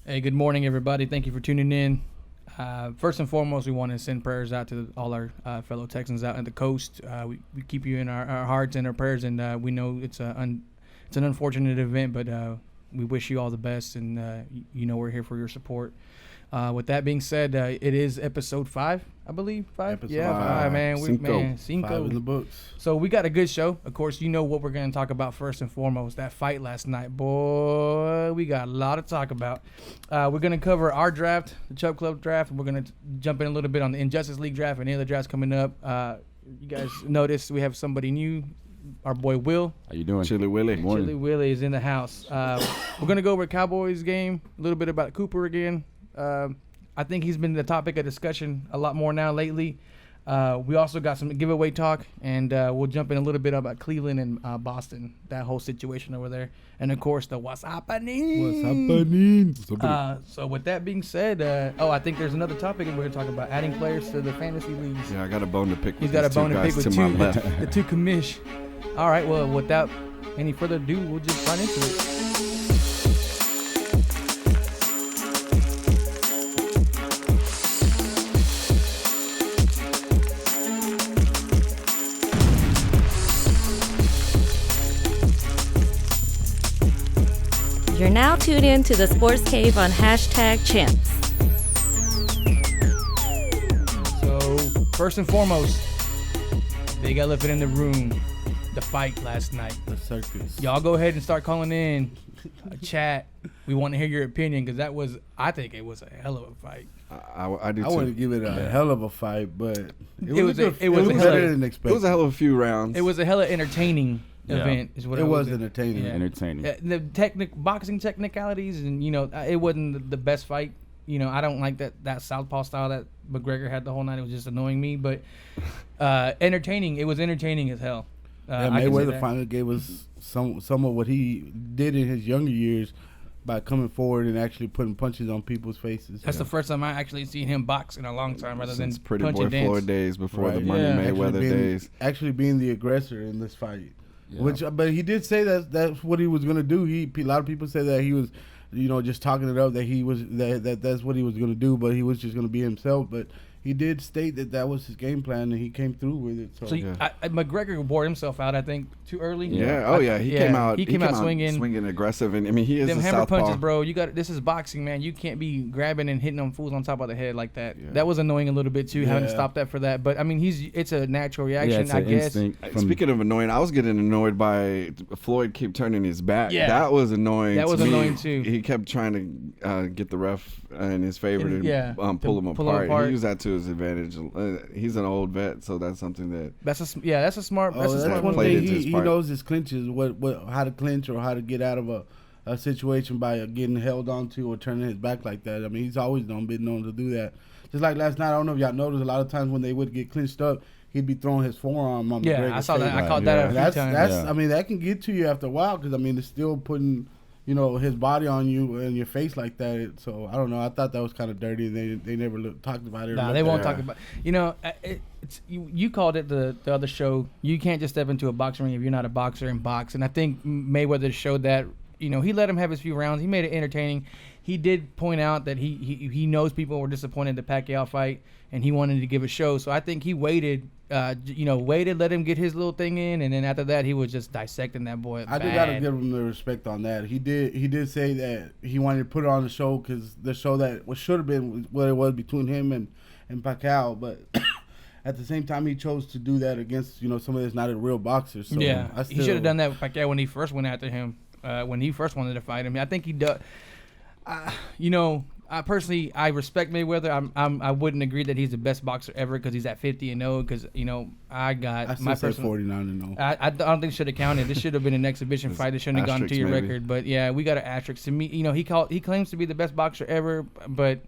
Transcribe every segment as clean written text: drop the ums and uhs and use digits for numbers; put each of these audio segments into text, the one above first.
Hey, good morning, everybody. Thank you for tuning in. First and foremost, we want to send prayers out to all our fellow Texans out in the coast. We keep you in our hearts and our prayers, and we know it's an unfortunate event, but we wish you all the best, and you know we're here for your support. With that being said, it is episode 5, I believe. 5? Episode yeah, 5, man. Cinco. 5 in the books. So we got a good show. Of course, you know what we're going to talk about first and foremost. That fight last night. Boy, we got a lot to talk about. We're going to cover our draft, the Chubb Club draft. We're going to jump in a little bit on the Injustice League draft and any other drafts coming up. You guys noticed we have somebody new. Our boy Will. How you doing? Chili Willie. Chili Willie is in the house. We're going to go over Cowboys game, a little bit about Cooper again. I think he's been the topic of discussion a lot more now lately. We also got some giveaway talk, and we'll jump in a little bit about Cleveland and Boston, that whole situation over there. And, of course, the what's happening. So with that being said, I think there's another topic, and we're going to talk about adding players to the fantasy leagues. Yeah, I got a bone to pick with He's got a bone to pick with the two commish. All right, well, without any further ado, we'll just run into it. You're now tuned in to the Sports Cave on #Champs. So, first and foremost, big elephant in the room, the fight last night. The circus. Y'all go ahead and start calling in chat. We want to hear your opinion because I think it was a hell of a fight. I do too. I wouldn't give it a hell of a fight, but It was better than expected. It was a hell of a few rounds. It was a hella entertaining event is what It I was would say. entertaining. Yeah. Entertaining. The boxing technicalities, and it wasn't the best fight. I don't like that southpaw style that McGregor had the whole night. It was just annoying me, but entertaining. It was entertaining as hell. Mayweather finally gave us some of what he did in his younger years by coming forward and actually putting punches on people's faces. That's the first time I actually seen him box in a long time, rather Since than Pretty punch Boy and dance. Floyd days before Right. the Money Mayweather days. Actually being the aggressor in this fight. Yeah. But he did say that's what he was going to do. A lot of people say that he was, just talking it up, that he was that's what he was going to do, but he was just going to be himself. But he did state that was his game plan, and he came through with it. So McGregor wore himself out, I think, too early. Yeah. He came out. He came out swinging aggressive, and I mean he is them a hammer southpaw. punches, bro. This is boxing, man. You can't be grabbing and hitting them fools on top of the head like that. Yeah. That was annoying a little bit too. Having to stop that for that, but I mean, it's a natural reaction, it's I an guess. instinct Speaking of annoying, I was getting annoyed by Floyd keep turning his back. Yeah. That was annoying. That was to me. annoying, too. He kept trying to get the ref in his favor to pull him pull him apart. apart. He used that to his advantage. He's an old vet, so that's something that. That's a smart. That's a that's smart one move. thing. into his He part. knows his clinches, how to clinch or how to get out of a situation by getting held onto or turning his back like that. I mean, he's always been known to do that. Just like last night, I don't know if y'all noticed, a lot of times when they would get clinched up, he'd be throwing his forearm on McGregor's I saw that. face. I caught that a few That's times. I mean, that can get to you after a while because I mean, it's still putting his body on you and your face like that. So I don't know. I thought that was kind of dirty. They never talked about it. Nah, they won't talk about. You called it the other show. You can't just step into a boxing ring if you're not a boxer and box. And I think Mayweather showed that. He let him have his few rounds. He made it entertaining. He did point out that he knows people were disappointed in the Pacquiao fight, and he wanted to give a show. So I think he waited, let him get his little thing in, and then after that he was just dissecting that boy. I do gotta give him the respect on that. He did say that he wanted to put it on the show because the show that should have been what it was between him and Pacquiao, but. At the same time, he chose to do that against somebody that's not a real boxer. So he should have done that with Pacquiao when he first went after him. When he first wanted to fight him, I think he does. I personally respect Mayweather. I wouldn't agree that he's the best boxer ever because he's at 50-0. Because I my personal 49-0. I don't think it should have counted. This should have been an exhibition fight. It shouldn't have gone to your record. But yeah, we got an asterisk. To me, he claims to be the best boxer ever, but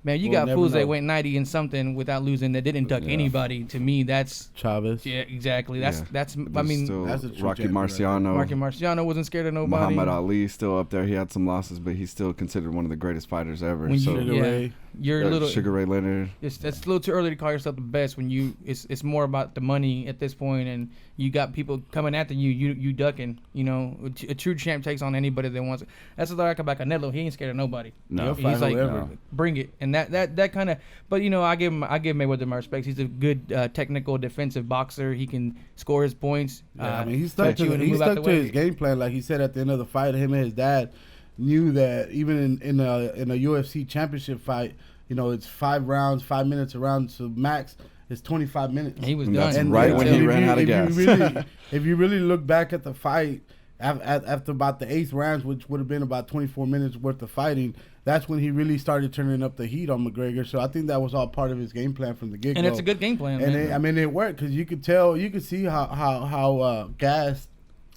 Man, you We'll got never fools that know. went 90 and something without losing that didn't duck anybody. To me, that's Chavez. yeah, exactly. That's I There's mean, still that's a true Rocky champion right Marciano. Marky Marciano wasn't scared of nobody. Muhammad Ali still up there. He had some losses, but he's still considered one of the greatest fighters ever. When so you, yeah, you're a little Sugar Ray Leonard. It's a little too early to call yourself the best when you. It's more about the money at this point, and you got people coming after you. You ducking. You know, a true champ takes on anybody that wants it. That's what I like about Canelo. He ain't scared of nobody. No, he's like, whoever. bring it, and that kind of. But you know, I give Mayweather my respects. He's a good technical defensive boxer. He can score his points. Yeah, I mean, he stuck to his game plan. Like he said at the end of the fight, him and his dad knew that even in a UFC championship fight, you know, it's 5 rounds, 5 minutes around, so max is 25 minutes. He was And done. that's right when he ran out of gas. If you really look back at the fight, after about the 8th round, which would have been about 24 minutes worth of fighting, that's when he really started turning up the heat on McGregor. So I think that was all part of his game plan from the get-go. And it's a good game plan. And it worked because you could see how gassed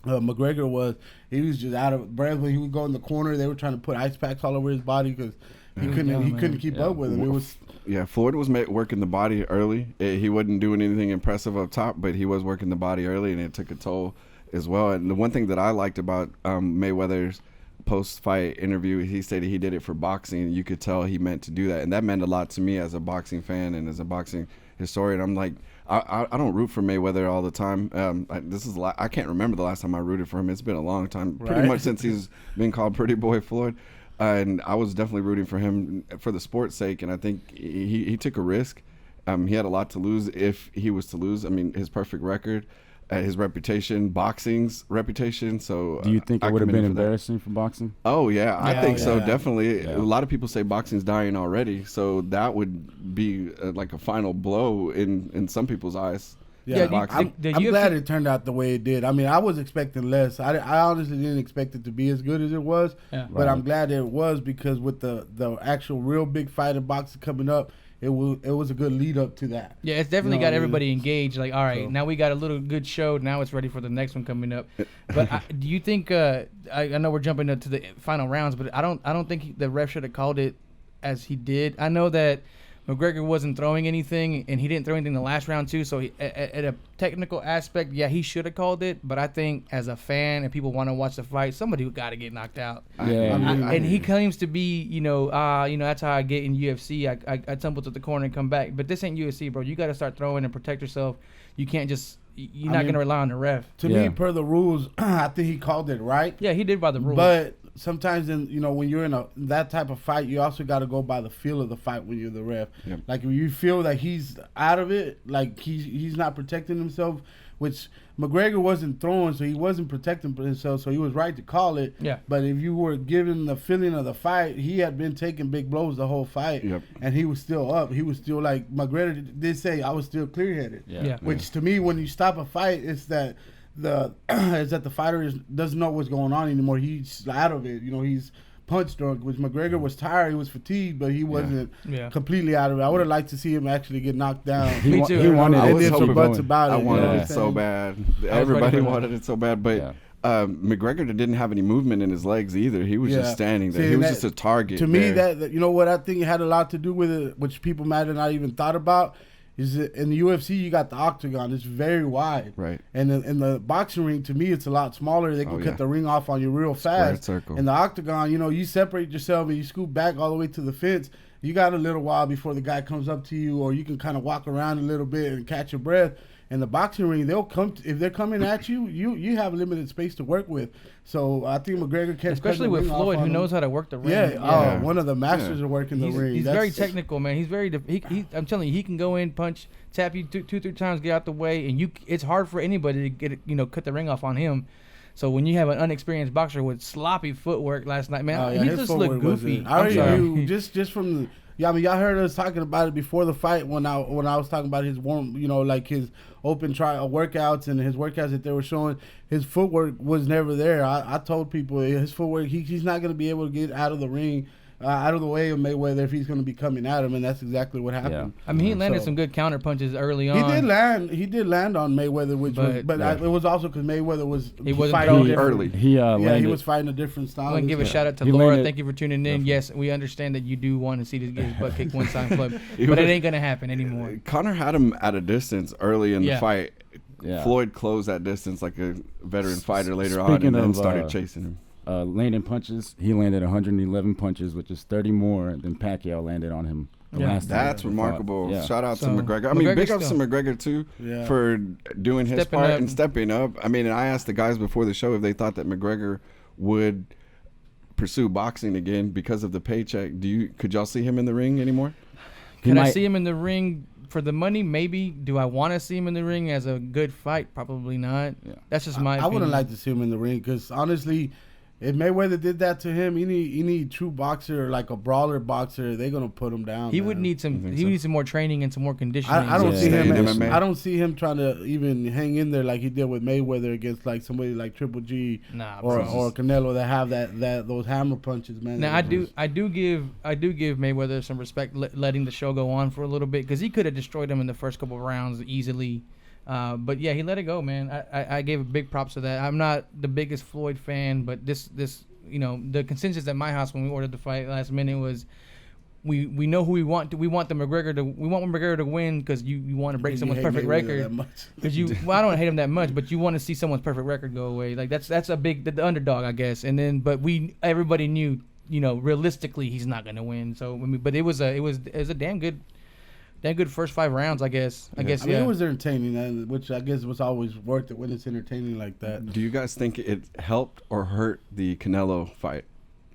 McGregor was. He was just out of breath when he would go in the corner. They were trying to put ice packs all over his body because he couldn't keep up with him. It was. Yeah, Floyd was working the body early. He wasn't doing anything impressive up top, but he was working the body early, and it took a toll as well. And the one thing that I liked about Mayweather's post-fight interview, he stated he did it for boxing. You could tell he meant to do that, and that meant a lot to me as a boxing fan and as a boxing historian. I'm like, I don't root for Mayweather all the time. I can't remember the last time I rooted for him. It's been a long time, pretty much since he's been called Pretty Boy Floyd. And I was definitely rooting for him for the sport's sake, and I think he took a risk. He had a lot to lose if he was to lose. I mean, his perfect record, his reputation, boxing's reputation. So do you think it would have been embarrassing for boxing? Oh, yeah, I think so, definitely. Yeah. A lot of people say boxing's dying already, so that would be like a final blow in some people's eyes. Yeah, boxing. I'm glad it turned out the way it did. I mean, I was expecting less. I honestly didn't expect it to be as good as it was. Yeah. But I'm glad it was because with the actual real big fight in boxing coming up, it was a good lead up to that. Yeah, it's definitely got everybody engaged. engaged. Like, all right, now we got a little good show. Now it's ready for the next one coming up. But do you think? I know we're jumping into the final rounds, but I don't think the ref should have called it as he did. I know that McGregor wasn't throwing anything, and he didn't throw anything the last round too. So at a technical aspect, yeah, he should have called it. But I think as a fan and people want to watch the fight, somebody got to get knocked out. Yeah, And he claims to be, that's how I get in UFC. I tumble to the corner and come back. But this ain't UFC, bro. You got to start throwing and protect yourself. You can't just. You're not going to rely on the ref. To me, per the rules, I think he called it right. Yeah, he did by the rules. But sometimes, when you're in that type of fight, you also got to go by the feel of the fight when you're the ref. Yep. Like, if you feel that he's out of it, like he's not protecting himself, which McGregor wasn't throwing, so he wasn't protecting himself, so he was right to call it. Yeah. But if you were given the feeling of the fight, he had been taking big blows the whole fight, and he was still up. He was still like, McGregor did say, I was still clear-headed. Yeah. Which to me, when you stop a fight, it's that the fighter doesn't know what's going on anymore. He's out of it. He's punch drunk. Which McGregor was tired. He was fatigued, but he wasn't completely out of it. I would have liked to see him actually get knocked down. Me too. He wanted I it. was did some hoping butts about it. I wanted you it so bad. ready Everybody for wanted it so bad, but McGregor didn't have any movement in his legs either. He was just standing there. See, he was just a target. To me, that what I think had a lot to do with it, which people might have not even thought about, is that in the UFC you got the octagon. It's very wide, right? And in the boxing ring, to me, it's a lot smaller. They can cut the ring off on you real fast. Circle. In the octagon, you separate yourself and you scoot back all the way to the fence. You got a little while before the guy comes up to you, or you can kind of walk around a little bit and catch your breath. In the boxing ring, they'll come if they're coming at you. You have limited space to work with. So I think McGregor kept especially with Floyd, who knows how to work the ring. One of the masters of working the ring. He's very technical, man. He's very. I'm telling you, he can go in, punch, tap you 2-3 times, get out the way, and it's hard for anybody to get cut the ring off on him. So when you have an unexperienced boxer with sloppy footwork last night, man, he just looked goofy. I already knew just from the. Yeah, I mean, y'all heard us talking about it before the fight when I was talking about his warm, like his open trial workouts and his workouts that they were showing. His footwork was never there. I told people his footwork, he's not going to be able to get out of the ring out of the way of Mayweather if he's going to be coming at him, and that's exactly what happened. I mean, he landed some good counter punches early on. He did land on Mayweather, it was also because Mayweather was fighting early. He was fighting a different style. I want to give a shout out to Laura. Thank you for tuning in. Yes, we understand that you do want to see this get his butt kicked one time, but it ain't gonna happen anymore. Conor had him at a distance early in the fight. Yeah. Floyd closed that distance like a veteran fighter later on, and then started chasing him. Landing punches, he landed 111 punches, which is 30 more than Pacquiao landed on him. That's remarkable. Yeah. Shout out to McGregor. I mean, big ups to McGregor too for doing his part and stepping up. I mean, and I asked the guys before the show if they thought that McGregor would pursue boxing again because of the paycheck. Could y'all see him in the ring anymore? Could I see him in the ring for the money? Maybe. Do I want to see him in the ring as a good fight? Probably not. Yeah. That's just my opinion. I wouldn't like to see him in the ring because honestly, if Mayweather did that to him, you need true boxer, like a brawler boxer. They're gonna put him down. He would need some. He needs some more training and some more conditioning. I don't see him. I don't see him trying to even hang in there like he did with Mayweather against like somebody like Triple G or Canelo that have those hammer punches, man. Now I do give Mayweather some respect, letting the show go on for a little bit because he could have destroyed him in the first couple of rounds easily. But yeah, he let it go, man. I gave a big props to that. I'm not the biggest Floyd fan, but this the consensus at my house when we ordered the fight last minute was we know who we want. We want McGregor to win because you want to break someone's perfect record. Because I don't hate him that much, but you want to see someone's perfect record go away. Like that's a big the underdog, I guess. And then everybody knew realistically he's not gonna win. So but it was a damn good first 5 rounds, I guess. I mean, it was entertaining, which I guess was always worth it when it's entertaining like that. Do you guys think it helped or hurt the Canelo fight?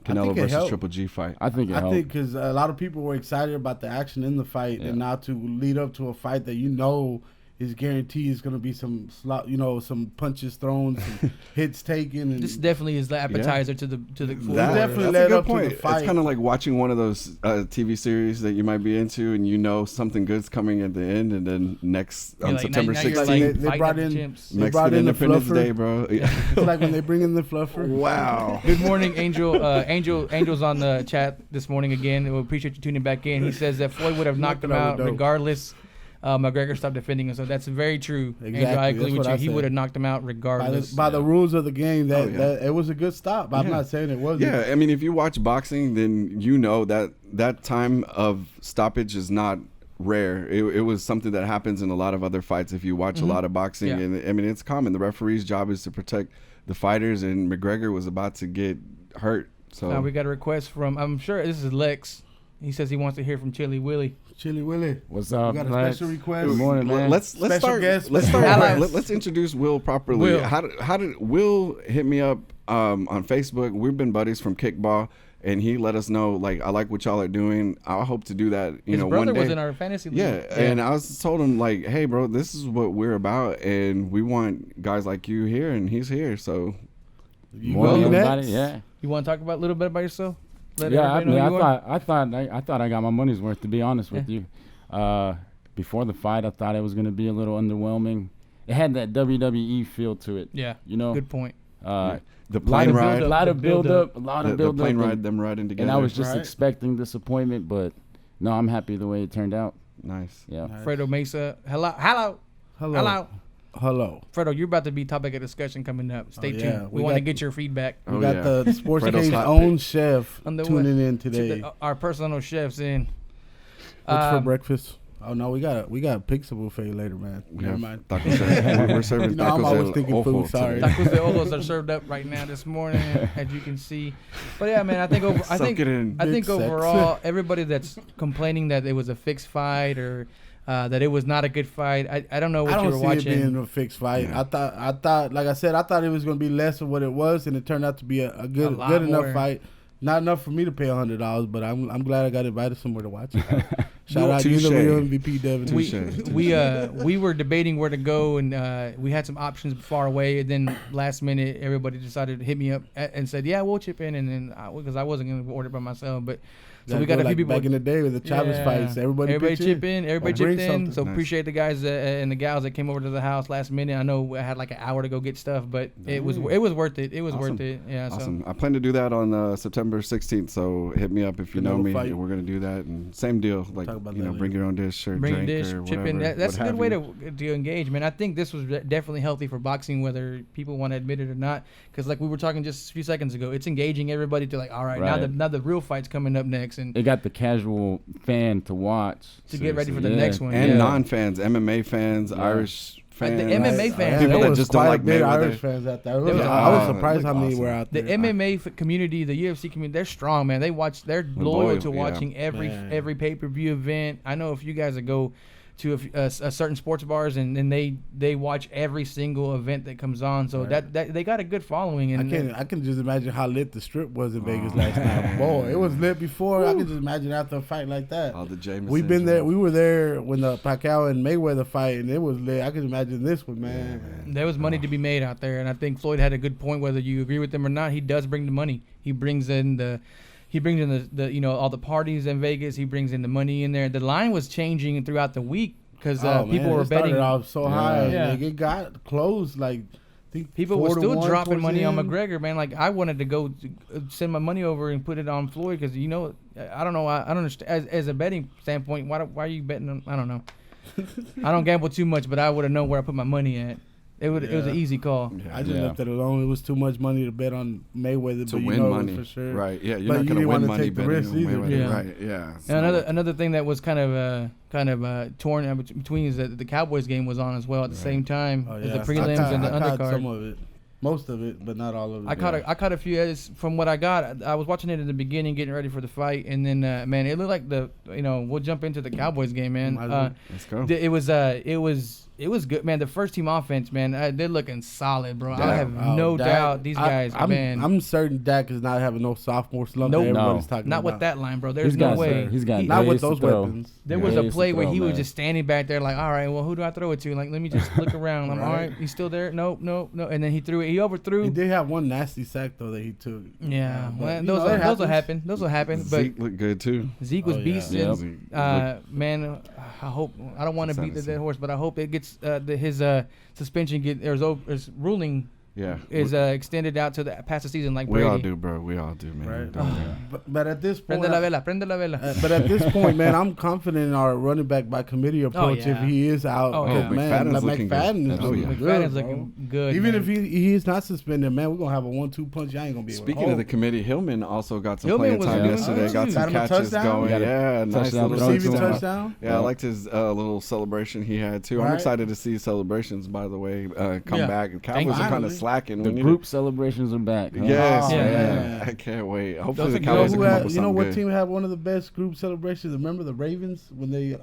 Canelo versus Triple G fight? I think it helped. I think because a lot of people were excited about the action in the fight and not to lead up to a fight that is guaranteed is going to be some punches thrown, some hits taken. And this definitely is the appetizer to the definitely led up to the fight. It's kind of like watching one of those TV series that you might be into, and something good's coming at the end, and then on September 16th, they brought in Independence Day, bro. It's like when they bring in the fluffer. Wow. Good morning, Angel. Angel's on the chat this morning again. We appreciate you tuning back in. He says that Floyd would have knocked him out regardless. McGregor stopped defending him, so that's very true. Exactly. Angel, I agree with you. He would have knocked him out regardless. By the rules of the game, that it was a good stop. I'm not saying it wasn't. Yeah, I mean, if you watch boxing, then you know that time of stoppage is not rare. It was something that happens in a lot of other fights if you watch a lot of boxing. Yeah. And I mean, it's common. The referee's job is to protect the fighters, and McGregor was about to get hurt. So now we got a request from, I'm sure this is Lex. He says he wants to hear from Chili Willie. Chili Willie, what's up? We got a special request. Good morning, man. Let's start. Let's introduce Will properly. Will. How did Will hit me up on Facebook? We've been buddies from kickball, and he let us know I like what y'all are doing. I hope to do that. His one brother day. was in our fantasy league. Yeah, and I told him hey, bro, this is what we're about, and we want guys like you here, and he's here. So you next. Yeah. You want to talk a little bit about yourself? I thought I got my money's worth, to be honest with you. Before the fight, I thought it was going to be a little underwhelming. It had that WWE feel to it. Yeah, good point. The plane ride, a lot of build up, the plane ride, them riding together. And I was just expecting disappointment, but no, I'm happy the way it turned out. Nice. Yeah. Nice. Fredo Mesa, hello. Fredo, you're about to be topic of discussion coming up. Stay tuned. We want to get your feedback. We got the DaSportzCave's own chef tuning in today. Our personal chef's in. What's for breakfast? Oh no, we got a pizza buffet later, man. Never mind. We're serving tacos. I'm always thinking food. Sorry. Tacos de ojos are served up right now this morning, as you can see. But yeah, man, I think overall, everybody that's complaining that it was a fixed fight or that it was not a good fight. I don't know what you were watching. I don't see it being a fixed fight. Yeah. I thought, like I said, I thought it was going to be less of what it was, and it turned out to be a good enough fight. Not enough for me to pay $100, but I'm glad I got invited somewhere to watch it. Shout out, you the Touche. real MVP, Devin. We were debating where to go, and we had some options far away. And then last minute, everybody decided to hit me up and said, "Yeah, we'll chip in." And then because I wasn't going to order by myself, but so we got a few people back in the day with the Chavez fights. Everybody chip in. Everybody chipped in. So Nice. appreciate the guys and the gals that came over to the house last minute. I know I had like an hour to go get stuff, but it was worth it. It was worth it. Yeah. Awesome. I plan to do that on September 16th. So hit me up if you know Another me. fight. We're gonna do that, and same deal. Like Talk about you that know, later. bring your own dish or Bring a drink dish, or chip whatever. in. That's a what good way have to engage, man. I think this was definitely healthy for boxing, whether people want to admit it or not. Because like we were talking just a few seconds ago, it's engaging everybody to like, all right, Right. now the real fight's coming up next, and It got the casual fan to watch. to get ready for the Yeah. next one. and yeah. non-fans, MMA fans, Irish fans, the MMA fans. people there that was just don't quite a like bit of Mayweather. Irish fans out there. There was I was a- surprised how like many awesome. were out The there. MMA community, the UFC community, they're strong, man. They're loyal to yeah. watching every pay-per-view event. I know a few guys that go to a certain sports bars and they watch every single event that comes on. So that they got a good following. And I can just imagine how lit the strip was in Vegas last night. Boy, it was lit before. I can just imagine after a fight like that. All the Jameson. We've been there. We were there when the Pacquiao and Mayweather fight, and it was lit. I can imagine this one, man. there was money to be made out there, and I think Floyd had a good point. Whether you agree with him or not, he does bring the money. He brings in the all the parties in Vegas. He brings in the money in there. The line was changing throughout the week because people were it started betting. off so high. Yeah. Like, it got closed. Like I think People were 4-1 still dropping towards money the on end. McGregor, man. Like I wanted to go send my money over and put it on Floyd because I don't know. I don't understand. As a betting standpoint, why are you betting on? I don't know. I don't gamble too much, but I would have known where I put my money at. It was an easy call. I just left it alone. It was too much money to bet on Mayweather to but win you know money, for sure. right? Yeah, you're But not you gonna didn't win wanna money take the betting risk on either. Mayweather, Yeah. right? Yeah. It's And not another thing that was kind of torn between is that the Cowboys game was on as well at the same time Oh, as yeah. the prelims and the I caught undercard. some of it. Most of it, but not all of it. I caught a few edits from what I got. I was watching it in the beginning, getting ready for the fight, and then man, it looked like we'll jump into the Cowboys game, man. Let's go. It was good, man. The first team offense, man, they're looking solid, bro. I Yeah. have no Dak, doubt these guys, man. I'm certain Dak is not having no sophomore slump Nope. that everybody's No. talking Not about. with that line, bro. There's no way. He's got Not with days to those throw. weapons. There Yeah, was a days to play where throw, he was man. just standing back there like, all right, well, who do I throw it to? Like, let me just look around. I'm all right. He's still there. Nope. And then he threw it. He overthrew. He did have one nasty sack though that he took. Yeah, But, well, you those know, that will happens. happen. Those will happen. But Zeke looked good too. Zeke was Oh, yeah. beasting. Yep. Zeke Man, I hope I don't want to beat the Excited. dead horse, but I hope it gets his suspension his ruling Yeah. is extended out to the past the season like We Brady. all do, bro. We all do, man. Right. Don't worry. But at this point, Prende la vela. Prende la vela. but at this point, man, I'm confident in our running back by committee approach yeah. if he is out. Oh, 'Cause, yeah. man, McFadden's like looking good. McFadden is Oh, looking yeah. good. McFadden's bro. looking good. Even man. if he's not suspended, man, we're gonna have a 1-2 punch. I ain't gonna be able to Speaking of the hold. committee, Hillman also got some Hillman playing was time doing yesterday. good, Got too. some Got him a catches touchdown? going. Got a Yeah, nice touchdown little throw Receiving to him. touchdown. Yeah, I liked his little celebration he had too. I'm Right. excited to see celebrations. By the way, come Yeah. back. And Cowboys are kind finally. of slacking. The We need group celebrations are back. Huh? Yes, Oh, man. man. I can't wait. Hopefully Those the are Cowboys good. will come up with You know something what good. team had one of the best group celebrations? Remember the Ravens when they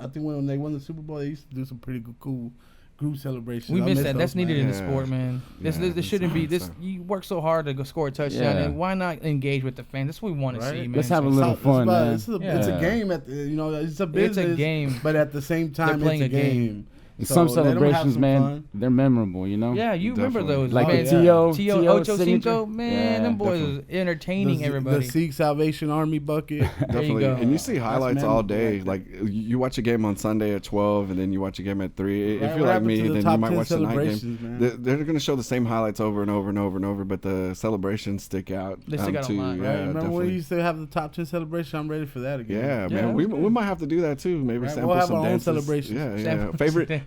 won the Super Bowl? They used to do some pretty cool group celebrations. We I missed miss that. That's those, needed man. in the sport, man. This Yeah, shouldn't be this. so- You work so hard to go score a touchdown, Yeah. and why not engage with the fans? That's what we want to Right. see, man. Let's have a So- little It's fun, about- man. It's a Yeah. game. It's a business. game. But at the same time, playing it's a a game. game. And So some let 'em have celebrations, some man, fun. they're memorable, you know? Yeah, you remember Definitely. those. Like man. the T.O. T.O. Ocho signature. Cinco, man, Yeah, them boys definitely. was entertaining The everybody. Sikh Salvation Army bucket. Definitely, go. and you see highlights all day. memorable. Like you watch a game on Sunday at 12, and then you watch a game at 3. Right, If you're what like happened me, to the then you top might 10 watch the night game. celebrations, man? They're going to show the same highlights over and over and over and over, but the celebrations stick out. They stick out a too. lot, right? Yeah, Remember when definitely. we used to have the top 10 celebration? I'm ready for that again. Yeah, Yeah, man, we that's good. might have to do that too. Maybe Right, sample we'll have some our own dances. celebrations. Yeah, yeah. Sample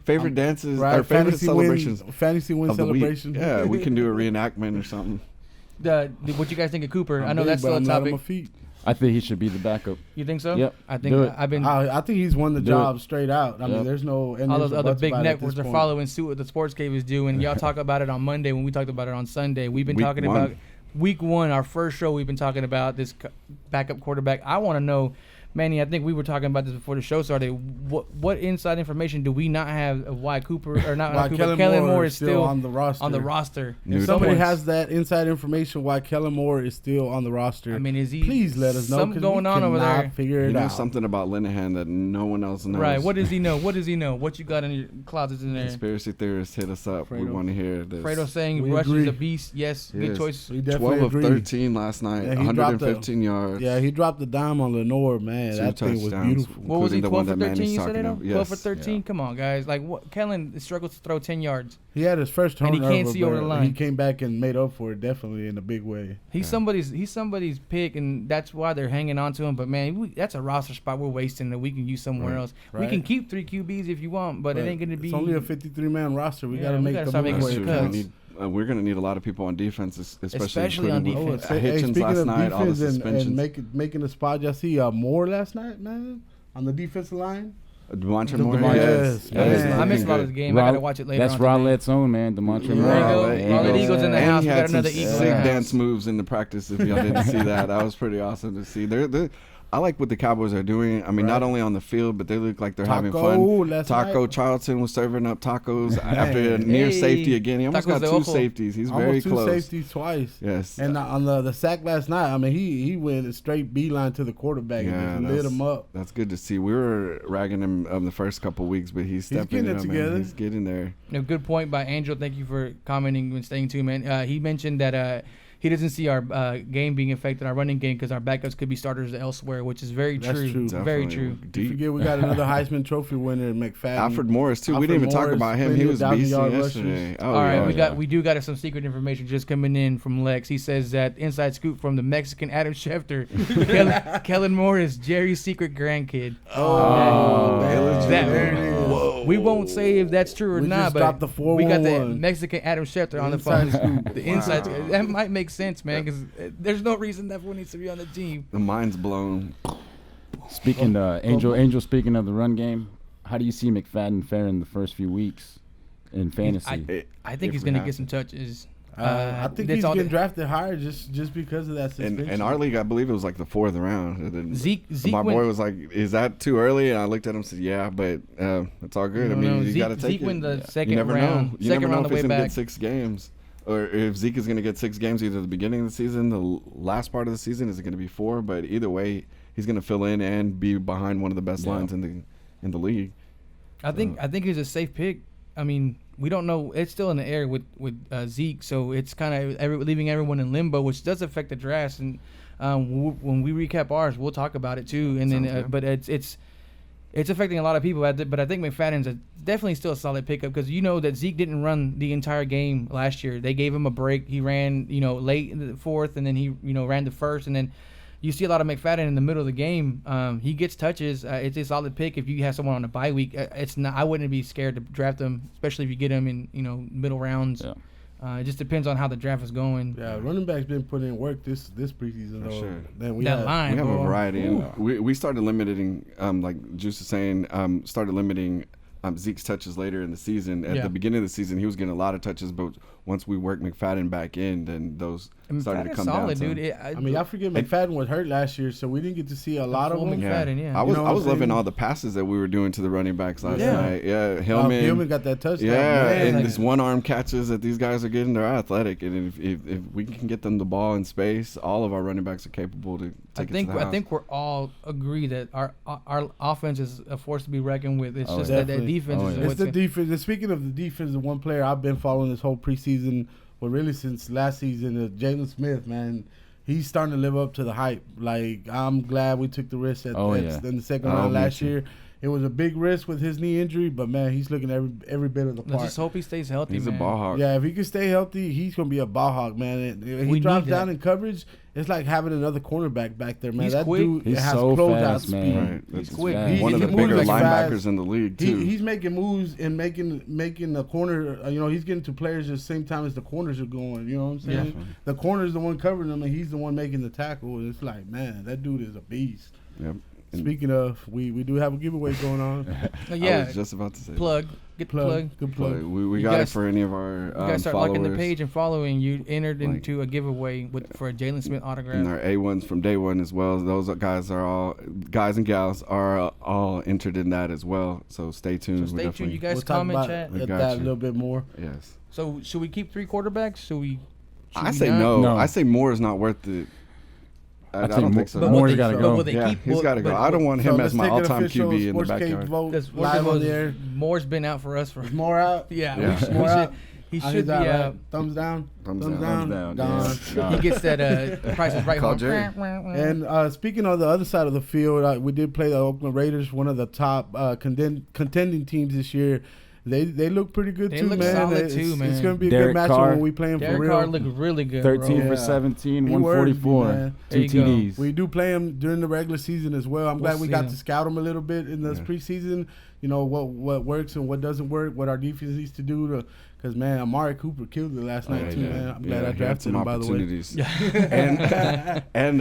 Favorite some dances Right, or favorite fantasy celebrations fantasy win of the week. celebration. Yeah, we can do a reenactment or something. What you guys think of Cooper? I know big, that's but still a I'm not on topic. my feet. I think he should be the backup. You think so? Yep. I think Do it. I've been. I think he's won the Do job straight out. I mean, Yep. there's no. And All there's those no other buts big about it at networks this are point. following suit what the Sports Cave is doing. Y'all talk about it on Monday when we talked about it on Sunday. We've been Week talking one. about week one, our first show. We've been talking about this backup quarterback. I want to know, Manny, I think we were talking about this before the show started. What inside information do we not have of why Cooper or not? Why Cooper, Kellen Moore is is still on the roster? On the roster. If somebody has that inside information why Kellen Moore is still on the roster, I mean, is he? Please let us know. Something going on over there. Figure it you know out. something about Linehan that no one else knows. Right. What does he know? What does he know? What you got in your closets in there? Conspiracy theorists, hit us up. Fredo. We want to hear this. Fredo saying We Rush is agree. a beast. Yes, good choice. We 12 definitely of agree. 13 last night, Yeah, he dropped 115 yards. Yeah, he dropped the dime on Lenore, man. Two That thing was touchdowns. beautiful. What was he? including the 12 one for that 13. Manny's You said talking it? about. 12 for Yes. 13. Come on, guys. Like what? Kellen struggles to throw 10 yards. He had his first And he turnover, can't see over the but line. he came back and made up for it definitely in a big way. He's somebody's pick, and that's why they're hanging on to him. But man, that's a roster spot we're wasting that we can use somewhere else. We Right. can keep 3 QBs if you want, but it ain't gonna be. It's only a 53-man roster. We Yeah, gotta we make gotta the start move. making That's some true. cuts. We're going to need a lot of people on defense, Especially on including with defense. Hitchens speaking last of night, all the defense suspensions. and making the spot, y'all see Moore last night, man, on the defensive line. DeMontre Moore, DeMontre, yes. yes, I missed a lot of good. the game. I gotta watch it later. That's on today. Rowlett's own, man, DeMontre Yeah. Moore. There you go. Rowlett, Rowlett Eagles in the And house. he We had got another some Eagle in sick the house. dance moves in the practice. If y'all didn't see that, that was pretty awesome to see. I like what the Cowboys are doing. I mean, not only on the field, but they look like they're having fun. Taco Charlton was serving up tacos after a near safety again. He almost Tacos got de 2 ojo. safeties. He's very Almost two close. safeties twice. Yes. And on the sack last night, I mean, he went a straight beeline to the quarterback Yeah, and just lit him up. That's good to see. We were ragging him the first couple weeks, but he's stepping getting it it up, together. man. He's getting there. A good point by Angel. Thank you for commenting and staying tuned, man. He mentioned that he doesn't see our game being affected, our running game, because our backups could be starters elsewhere, which is very That's true. Very Definitely. true. Don't Deep. forget, we got another Heisman Trophy winner, McFadden. Alfred Morris too. We Alfred didn't even talk Morris, about him. plenty He of was 1,000 beasting yard yesterday. rushes. Oh, All right, yeah. we do got some secret information just coming in from Lex. He says that inside scoop from the Mexican Adam Schefter, Kellen Moore is Jerry's secret grandkid. Oh, That- there it is. We won't say if that's true or We not, just dropped but the we got the 411. Mexican Adam Schefter on the Inside phone. scoop. The inside scoop. That might make sense, man, because there's no reason that one needs to be on the team. The mind's blown. Speaking Angel, speaking of the run game, how do you see McFadden faring the first few weeks in fantasy? I think he's going to get some touches. I think that's he's all getting the- drafted higher just because of that suspension. In our league, I believe it was like the 4th round. And then Zeke my went- boy was like, "Is that too early?" And I looked at him and said, "Yeah, but it's all good. I mean, you got to take Zeke it. went the second You never round. know. You Second never know round if the way he's gonna back. get 6 games, or if Zeke is gonna get 6 games either the beginning of the season, the last part of the season. Is it gonna be 4? But either way, he's gonna fill in and be behind one of the best lines in the league. I think he's a safe pick. I mean, we don't know. It's still in the air with Zeke, so it's kind of leaving everyone in limbo, which does affect the drafts. And when we recap ours, we'll talk about it too. And then, but it's affecting a lot of people. But I think McFadden's definitely still a solid pickup because you know that Zeke didn't run the entire game last year. They gave him a break. He ran, late in the 4th, and then he, ran the 1st, and then. You see a lot of McFadden in the middle of the game. He gets touches. It's a solid pick if you have someone on a bye week. It's not. I wouldn't be scared to draft him, especially if you get him in middle rounds. Yeah. It just depends on how the draft is going. Yeah, running back's been putting in work this preseason though. sure. Man, we That have, line, We have bro. a variety. Ooh. And we started limiting, like Juice is saying, started limiting Zeke's touches later in the season. At the beginning of the season, he was getting a lot of touches, but once we worked McFadden back in, then those started to come solid, down. dude. I mean, I forget McFadden was hurt last year, so we didn't get to see a lot of full them. McFadden, yeah. I was You know what I'm loving saying? all the passes that we were doing to the running backs last Yeah. night. Yeah, Hillman got that touchdown. Yeah, man. and like- these one-arm catches that these guys are getting, they're athletic, and if we can get them the ball in space, all of our running backs are capable to take it to the house. I think we're all agree that our offense is a force to be reckoned with. It's just that definitely. defense is It's what's the defense. And speaking of the defense, the one player I've been following this whole preseason, well, really since last season, is Jalen Smith, man. He's starting to live up to the hype. Like, I'm glad we took the risk in the second round me last too. year. It was a big risk with his knee injury, but, man, he's looking every bit of the Let's part. just hope he stays healthy. He's man. a ball hawk. Yeah, if he can stay healthy, he's going to be a ball hawk, man. And if We he drops need down that. in coverage, it's like having another cornerback back there, man. He's that quick. dude He's has so closeout fast, speed. man. Right. That's quick. fast. one of the He bigger moves fast. linebackers in the league too. He's making moves and making the corner. He's getting to players at the same time as the corners are going. You know what I'm saying? Yeah. The corner's the one covering them, and he's the one making the tackle. And it's like, man, that dude is a beast. Yep. And Speaking of, we do have a giveaway going on. I Yeah, was just about to say. plug. Get the plug. Good plug. We You got guys- it for any of our You guys start followers. liking the page and following. You entered Like- into a giveaway for a Jalen Smith autograph. And our A1s from day one as well. Those guys and gals are all entered in that as well. So stay tuned. So We're stay tuned. definitely- You guys We'll talk comment, about chat. I that got a you. little bit more. Yes. So should we keep 3 quarterbacks? Should we I say not? no. No. I say Moore is not worth it. I think don't think so. But will Moore's they- gotta but go. will they Yeah, keep- he's got to go. but- I don't want So him let's as my take an all-time official QB in the Sports Cave backyard. vote Because live on the air. Moore's been out for us for. Is more out? Yeah, Yeah. we should, More out? he Oh, should he's be out, out. right? Thumbs down. Thumbs Thumbs down. down. Thumbs down, Gone. yeah. He gets that Price is Right Call home. Jerry. And speaking of the other side of the field, we did play the Oakland Raiders, one of the top contending teams this year. They look pretty good They too, look man. solid It's too, man. It's going to be a Derek good matchup Carr. when we play him for Derek real. Carr looked really good. 13 Yeah. for 17, He worried me, 144, man. 2 There you go. TDs. We do play him during the regular season as well. I'm We'll glad we see got him. to scout him a little bit in this Yeah. preseason. You know what works and what doesn't work. What our defense needs to do because man, Amari Cooper killed it last night too, man. I'm glad I he had drafted some him by the way. opportunities. and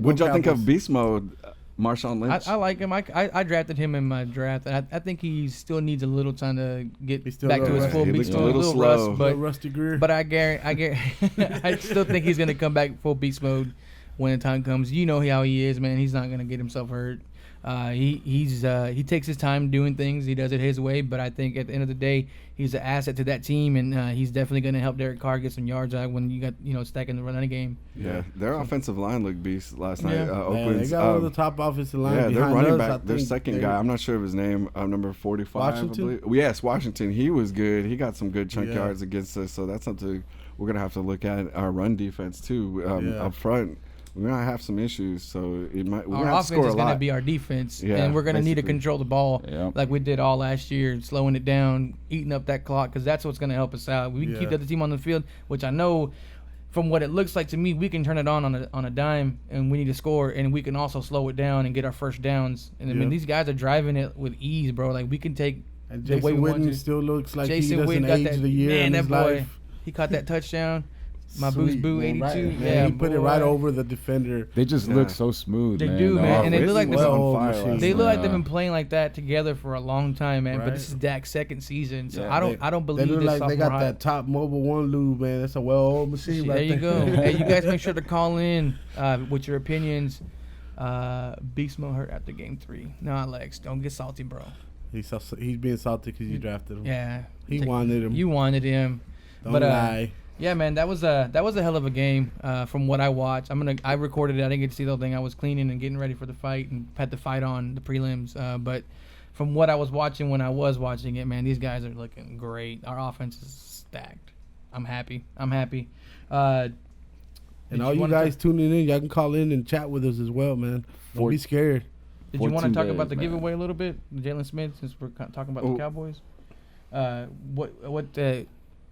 what'd y'all think of Cowboys. Beast Mode, Marshawn Lynch? I like him. I drafted him in my draft. And I think he still needs a little time to get He's still back a to little his full rusty. He beast looked a mode. little Rust, slow. But Rusty Greer. but I guarantee I still think he's gonna come back full beast mode when the time comes. You know how he is, man. He's not gonna get himself hurt. He takes his time doing things. He does it his way. But I think at the end of the day, he's an asset to that team, and he's definitely going to help Derek Carr get some yards out when you got stacking the running game. Yeah, their offensive line looked beast last night. Yeah. Man, they Oakland's, got one of the top offensive lines. yeah, their behind running us, back, I their think second they- guy. I'm not sure of his name. Number 45. Washington? I believe. Yes, Washington. He was good. He got some good chunk Yeah. yards against us. So that's something we're gonna have to look at. Our run defense too. Yeah. Up front, we're gonna have some issues. So we're Our gonna have to offense score is a going to lot. be our defense, Yeah, and we're going to need to basically. control the ball Yep. like we did all last year, slowing it down, eating up that clock, because that's what's going to help us out. We can keep Yeah. the other team on the field, which I know from what it looks like to me, we can turn it on a dime, and we need to score, and we can also slow it down and get our first downs. And I mean, Yeah. these guys are driving it with ease, bro. Like we can take And the way Jason we want Witten to. still looks like he Jason doesn't Witten got age that. the year Man, in that his boy, life. he caught that touchdown. My Boo's Sweet, Boo man, 82. right, man. Yeah, He put it boy. right over the defender. They just Yeah. look so smooth, They man. do, The man, and they offense look like was they're on well fire machine. last They look night. like they've been playing like that together for a long time, man. But Right. this is Dak's second season, so Yeah, I don't believe They look this like they sophomore got high- that top mobile one lube, man. That's a well-oiled machine There right you there. go. Hey, you guys make sure to call in with your opinions. Beast Mode hurt after game 3. No, Alex, don't get salty, bro. He's being salty because you drafted him. Yeah, He wanted him. You wanted him, Don't but lie. yeah, man, that was a hell of a game. From what I watched, I recorded it. I didn't get to see the whole thing. I was cleaning and getting ready for the fight, and had the fight on the prelims. But from what I was watching when I was watching it, man, these guys are looking great. Our offense is stacked. I'm happy. And all you guys tuning in, y'all can call in and chat with us as well, man. Don't be scared. Did you want to 14 talk about the days, man. giveaway a little bit, Jalen Smith, since we're talking about Oh. the Cowboys?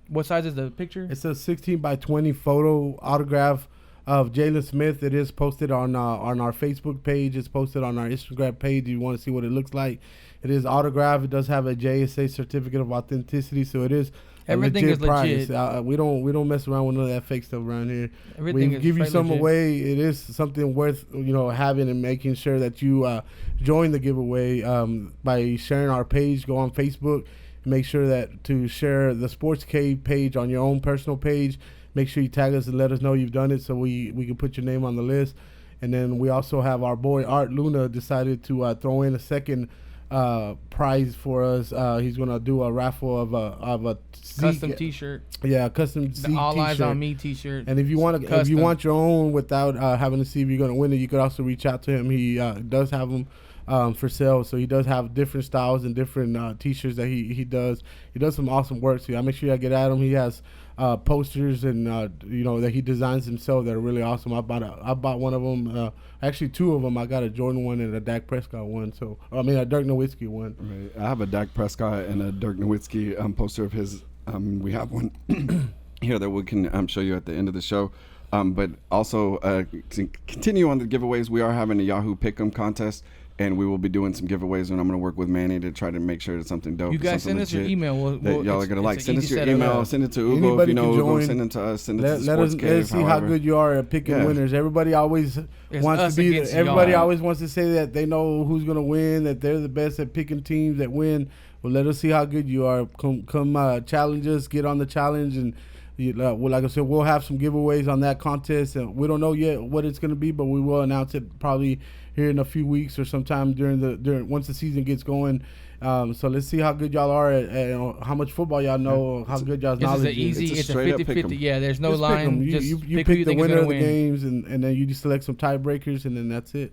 What size is the picture? It's a 16 by 20 photo autograph of Jalen Smith. It is posted on our Facebook page. It's posted on our Instagram page. You want to see what it looks like. It is autographed. It does have a JSA certificate of authenticity, so it is a Everything is prize. legit. We don't mess around with none of that fake stuff around here. Everything We is give you straight some legit. away. It is something worth having and making sure that you join the giveaway by sharing our page. Go on Facebook. Make sure that to share the Sports Cave page on your own personal page. Make sure you tag us and let us know you've done it so we can put your name on the list. And then we also have our boy Art Luna decided to throw in a second prize for us. He's gonna do a raffle of a Custom T-shirt. Yeah, custom The All t-shirt. Eyes on Me T-shirt. And if you want Custom. your own without having to see if you're gonna win it, you could also reach out to him. He does have them for sale, so he does have different styles and different T-shirts that he does. He does some awesome work. So I make sure I get at him. He has posters and that he designs himself that are really awesome. I bought one of them. Actually, two of them. I got a Jordan one and a Dak Prescott one. So a Dirk Nowitzki one. Right. I have a Dak Prescott and a Dirk Nowitzki poster of his. We have one here that we can show you at the end of the show. But also to continue on the giveaways, we are having a Yahoo Pick'em contest, and we will be doing some giveaways. And I'm going to work with Manny to try to make sure it's something dope. You guys something send us your legit email. that y'all are going to like. it's Send an us easy your setup. email. Send it to Ugo if Anybody you know can Ugo. join. Send it to us. Send it to Let us SportsCave. see how good you are at picking Yeah. winners. Everybody always It's wants us to be. against Everybody y'all. always wants to say that they know who's going to win, that they're the best at picking teams that win. Well, let us see how good you are. Come challenge us. Get on the challenge, and well, like I said, we'll have some giveaways on that contest, and we don't know yet what it's going to be, but we will announce it probably here in a few weeks or sometime during once the season gets going. So let's see how good y'all are at how much football y'all know, how good y'all's knowledge is. It's a 50-50. Yeah, there's no line. You pick the winner of the games, and then you just select some tiebreakers, and then that's it.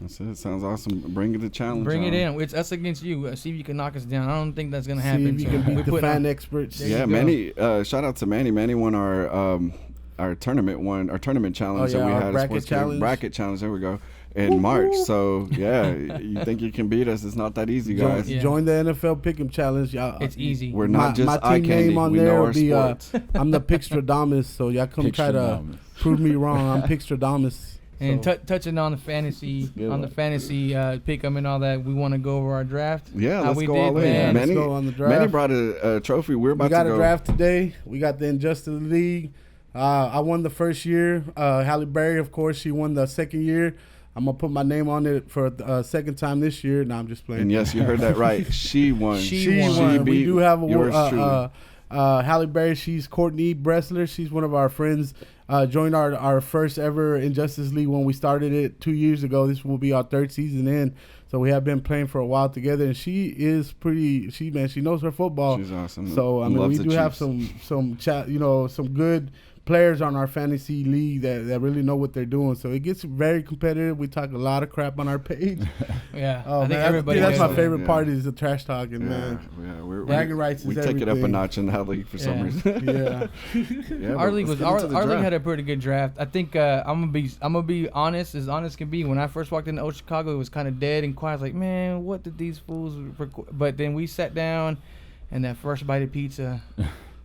That's it. Sounds awesome. Bring it a challenge. Bring it in. It's us against you. See if you can knock us down. I don't think that's gonna happen. See if you can beat the fan experts. Yeah, Manny. Shout out to Manny. Manny won our tournament challenge that we had. Bracket challenge. There we go. In March. So yeah, you think you can beat us? It's not that easy, guys. Join the NFL Pick'em Challenge. Y'all, it's easy. We're not just my eye team candy. name on we there know will our be sports. I'm the Pickstradamus, so y'all come try to prove me wrong. I'm Pickstradamus. And touching on the fantasy, pick'em and all that, we want to go over our draft. Yeah, let's go all in. Let's go on the draft. Manny brought a trophy. We got a draft today. We got the Injustice League. I won the first year. Halle Berry, of course, she won the second year. I'm going to put my name on it for a second time this year. No, I'm just playing. And yes, you heard that right. She won. She won. We do have Halle Berry. She's Courtney Bressler. She's one of our friends. Joined our first ever Injustice League when we started it 2 years ago. This will be our third season in. So we have been playing for a while together, and she is pretty. She knows her football. She's awesome. So I mean, we do have some good players on our fantasy league that really know what they're doing. So it gets very competitive. We talk a lot of crap on our page. Yeah, I think everybody. That's my favorite part is the trash talking, man. Yeah, bragging rights is everything. We take it up a notch in that league for some reason. Our league had a pretty good draft. I think I'm gonna be honest can be. When I first walked into Chicago, it was kind of dead and quiet. I was like, man, what did these fools record? But then we sat down, and that first bite of pizza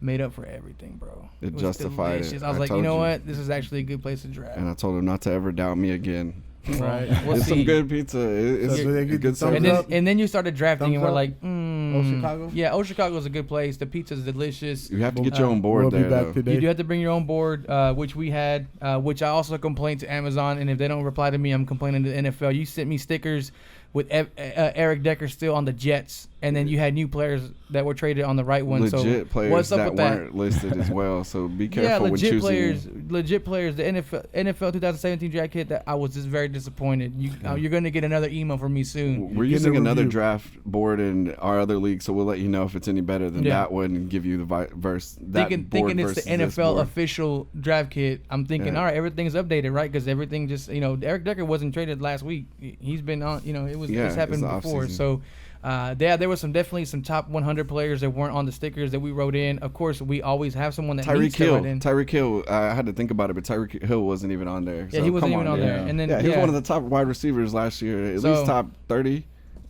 made up for everything, bro. It justified delicious. I was like, you know what? This is actually a good place to draft. And I told him not to ever doubt me again. Right. It's some good pizza. It's good stuff. And then you started drafting, and we're like, Chicago? Yeah, Chicago is a good place. The pizza's delicious. You have to get your own board there. You do have to bring your own board, which we had, which I also complained to Amazon. And if they don't reply to me, I'm complaining to the NFL. You sent me stickers with Eric Decker still on the Jets, and then you had new players that were traded on the right one. Legit players what's up that with weren't listed as well. So be careful when choosing. Legit players. The NFL 2017 draft kit. That I was just very disappointed. You're going to get another email from me soon. We're using another draft board in our other league, so we'll let you know if it's any better than that one and give you the verse. Thinking it's the NFL official draft kit. I'm thinking, all right, everything's updated, right? Because everything just Eric Decker wasn't traded last week. He's been on. It's happened before. So, there was definitely some top 100 players that weren't on the stickers that we wrote in. Of course, we always have someone that needs to write in. Tyreek Hill. I had to think about it, but Tyreek Hill wasn't even on there. Yeah, he wasn't even on there. And then he was one of the top wide receivers last year, at least top 30.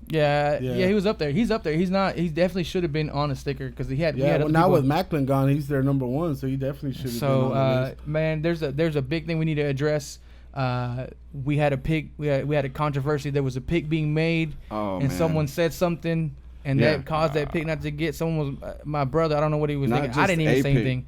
Yeah, he was up there. He's up there. He's not. He definitely should have been on a sticker because he had. Yeah, well, now with Macklin gone, he's their number one, so he definitely should have been on the list. Man, there's a big thing we need to address. We had a pick. We had a controversy. There was a pick being made, and someone said something, and that caused that pick not to get. Someone was my brother. I don't know what he was thinking. I didn't even say anything.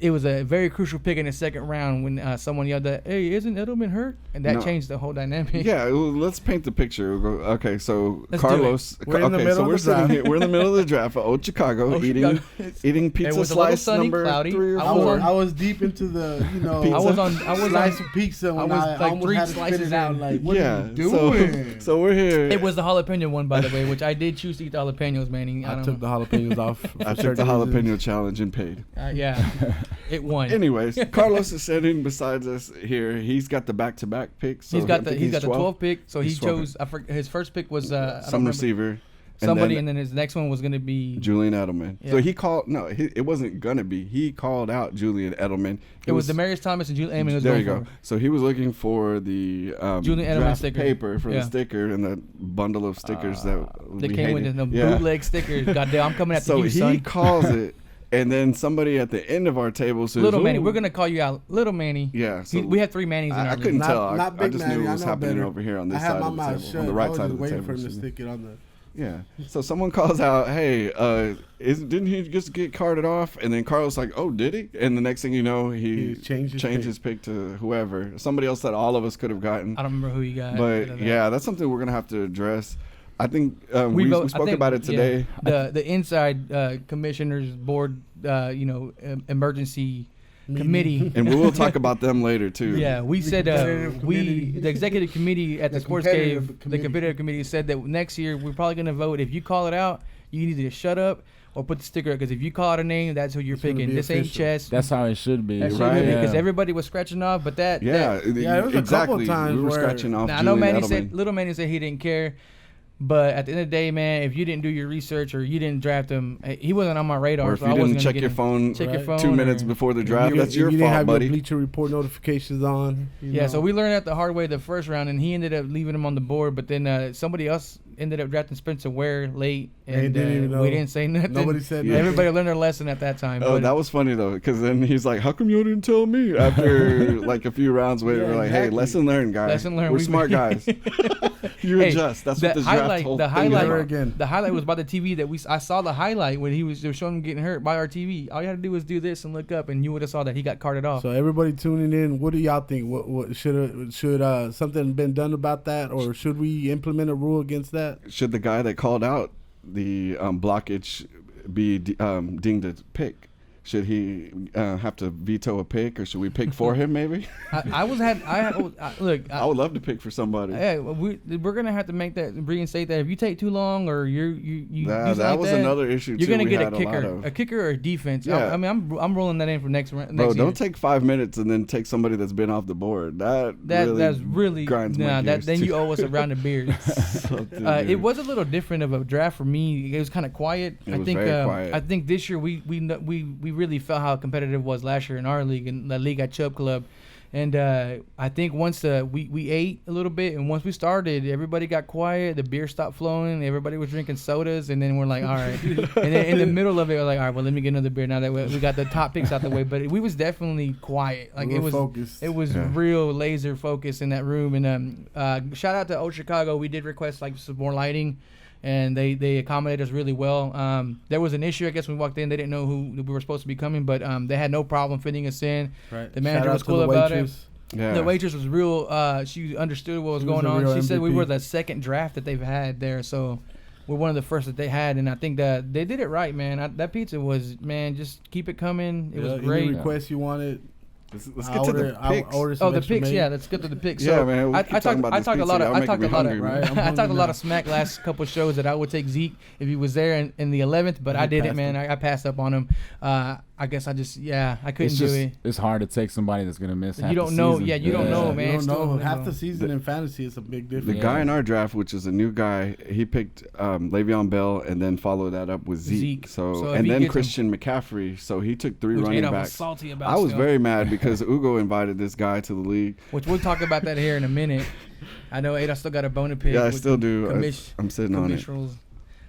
It was a very crucial pick in the second round when someone yelled that, "Hey, isn't Edelman hurt?" And that changed the whole dynamic. Yeah, let's paint the picture. Okay, so let's Carlos. We're in the middle of the draft. We're in the middle of the draft for Old Chicago, eating pizza slice number cloudy. 3 or 4. I was deep into the I was slice of pizza when I like almost 3 had to slices spit it out. in. Like, what are you doing? So we're here. It was the jalapeno one, by the way, which I did choose to eat the jalapenos, man. I took the jalapenos off. I took the jalapeno challenge and paid. Yeah, it won. Anyways, Carlos is sitting beside us here. He's got the back-to-back picks. So he's got the 12th pick. So he chose. His first pick was some receiver. Somebody, and then his next one was going to be Julian Edelman. Yeah. So he called. No, it wasn't going to be. He called out Julian Edelman. It was Demaryius Thomas and Julian Edelman. There you go. So he was looking for the Julian Edelman sticker paper for the sticker and the bundle of stickers that came with the bootleg stickers. Goddamn, I'm coming after you, son. So he calls it. And then somebody at the end of our table says, Little Manny, we're going to call you out. Little Manny. Yeah. So we had 3 Mannies in our league. I couldn't tell. Not I just knew it was happening better. over here on this side of the table. On the right side of the table. I was waiting for him to stick it on the... Yeah. So someone calls out, hey, didn't he just get carted off? And then Carlos like, oh, did he? And the next thing you know, he changed his pick to whoever. Somebody else that all of us could have gotten. I don't remember who he got. But yeah, that's something we're going to have to address. I think we spoke about it today. The inside commissioners board, emergency committee. And we will talk about them later too. Yeah, we said the executive committee at the competitive the competitive committee said that next year we're probably going to vote. If you call it out, you need to shut up or put the sticker up, because if you call out a name, that's who you're picking. This ain't chess. That's how it should be. Right. Because everybody was scratching off, but it was a couple times we were scratching off. Now, I know little Manny said he didn't care. But at the end of the day, man, if you didn't do your research or you didn't draft him, he wasn't on my radar. Or if you didn't check your phone 2 minutes before the draft, that's your fault, have buddy. Your Bleacher Report notifications on. Yeah, so we learned that the hard way the first round, and he ended up leaving him on the board. But then somebody else ended up drafting Spencer Ware late, and we didn't say nothing. Nobody said nothing. Everybody learned their lesson at that time. Oh, that was funny though, because then he's like, "How come you didn't tell me?" After like a few rounds, we're like, "Hey, lesson learned, guys. Lesson learned. We're smart guys. You adjust. That's what this draft whole thing is about." The highlight was by the TV that I saw the highlight when they were showing him getting hurt by our TV. All you had to do was do this and look up, and you would have saw that he got carted off. So everybody tuning in, what do y'all think? What should something been done about that, or should we implement a rule against that? Should the guy that called out the blockage be dinged a pick? Should he have to veto a pick, or should we pick for him? Maybe. I would love to pick for somebody. Yeah, we're gonna have to make that reinstate that. If you take too long, or you that was another issue. You're gonna get a kicker or a defense. Yeah. I'm rolling that in for next round. Bro, don't take 5 minutes and then take somebody that's been off the board. That's really grinds my gears. Then you owe us a round of beer. It was a little different of a draft for me. It was kind of quiet. It was very quiet. I think this year we really felt how competitive it was last year in our league, and the league at Chubb Club. And I think once we ate a little bit, and once we started, everybody got quiet. The beer stopped flowing. Everybody was drinking sodas, and then we're like, all right. And then in the middle of it, we're like, all right, well, let me get another beer now that we got the top picks out the way. But we was definitely quiet. Like it was focused. It was real laser focus in that room. And shout out to Old Chicago. We did request like some more lighting, and they accommodated us really well. There was an issue, I guess, when we walked in. They didn't know who we were supposed to be coming, but they had no problem fitting us in. Right. The manager was cool about it. Yeah. The waitress was real. She understood what was going on. She said we were the second draft that they've had there, so we're one of the first that they had. And I think that they did it right, man. That pizza was, man, just keep it coming. It was great. Any request you wanted? Let's get to the picks. The picks. Yeah, let's get to the picks. Yeah, so man. I talked a lot of smack last couple of shows that I would take Zeke if he was there in the 11th, but I didn't, man. I passed up on him. I guess I couldn't do it. It's hard to take somebody that's gonna miss. You don't know. Yeah, you don't know, man. You don't know. Half the season in fantasy is a big difference. The guy in our draft, which is a new guy, he picked Le'Veon Bell and then followed that up with Zeke. So and then Christian McCaffrey. So he took 3 running backs. Salty about I was very mad because Ugo invited this guy to the league. Which we'll talk about that here in a minute. I know I still got a bone to pick. Yeah, I still do. I'm sitting on it.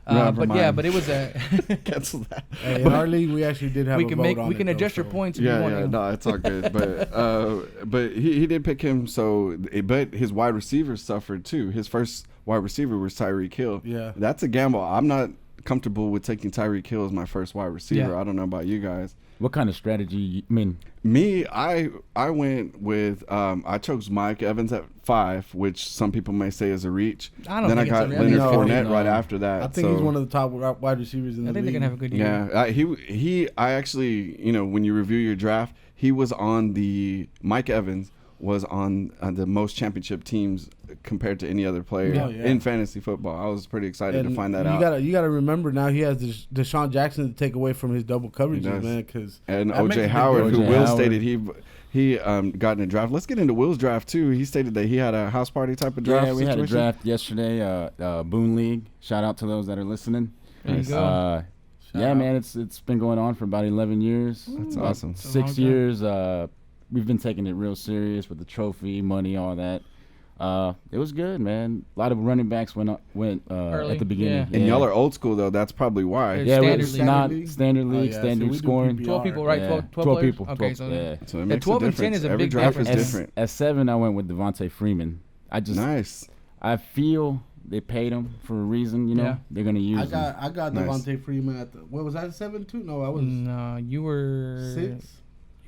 But it was a cancel that. Hey, in our league, we actually did have. We can adjust your points. If you want. No, it's all good. But he did pick him. But his wide receivers suffered too. His first wide receiver was Tyreek Hill. Yeah, that's a gamble. I'm not comfortable with taking Tyreek Hill as my first wide receiver. I don't know about you guys. What kind of strategy? Me, I went with I chose Mike Evans at 5, which some people may say is a reach. Then I got Leonard Fournette right after that. I think he's one of the top wide receivers in the league. I think they're gonna have a good year. Yeah, I actually, when you review your draft, he was on Mike Evans was on the most championship teams compared to any other player in fantasy football. I was pretty excited to find that out. You got to remember now he has Deshaun Jackson to take away from his double coverages, man. And O.J. Howard, who Will stated he got in a draft. Let's get into Will's draft too. He stated that he had a house party type of draft. Yeah, we situation. had a draft yesterday. Boone League. Shout out to those that are listening. There you go. Man, it's been going on for about 11 years. That's awesome. 6 years. We've been taking it real serious with the trophy, money, all that. It was good, man. A lot of running backs went at the beginning. And y'all are old school though. That's probably why. Standard league, standard scoring. 12 people, right? 12 people. Okay, so it makes 12 a and 10 is a Every big draft difference. is different. At 7, I went with Devontae Freeman. Nice. I feel they paid him for a reason. They're gonna use him. I got Devontae Freeman at what was that, 7 too? No, I was. No, you were 6.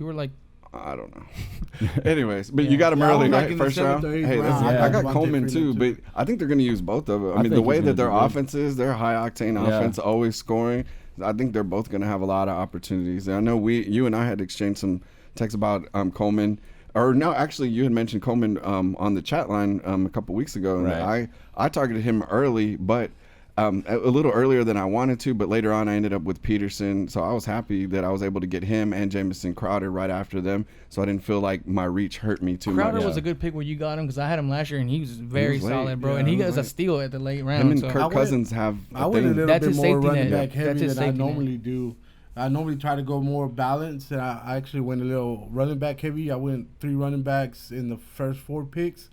You were like I don't know. Anyways, but Yeah. you got him Yeah, I early, was like right? in the First 7th round. or 8th Hey, round. listen, Yeah. I got Devontae Coleman Freeman, too, but I think they're going to use both of them. I I mean, the think way he's that gonna their do good. offense is, their high octane Yeah. offense, always scoring. I think they're both going to have a lot of opportunities. And I know you and I had exchanged some texts about Coleman. Or no, actually, you had mentioned Coleman on the chat line a couple weeks ago, and Right. I targeted him early, but a little earlier than I wanted to. But later on, I ended up with Peterson, so I was happy that I was able to get him and Jamison Crowder right after them, so I didn't feel like my reach hurt me too Crowder much. was a good pick where you got him because I had him last year and he was very late. solid, bro. Yeah, and he he was got a late. steal at the late round. Him and so. Kirk Cousins have I a went a thing. little That's bit his more safety running net. back That's heavy his than I safety net. normally do. I normally try to go more balanced, and I actually went a little running back heavy. I went 3 running backs in the first 4 picks.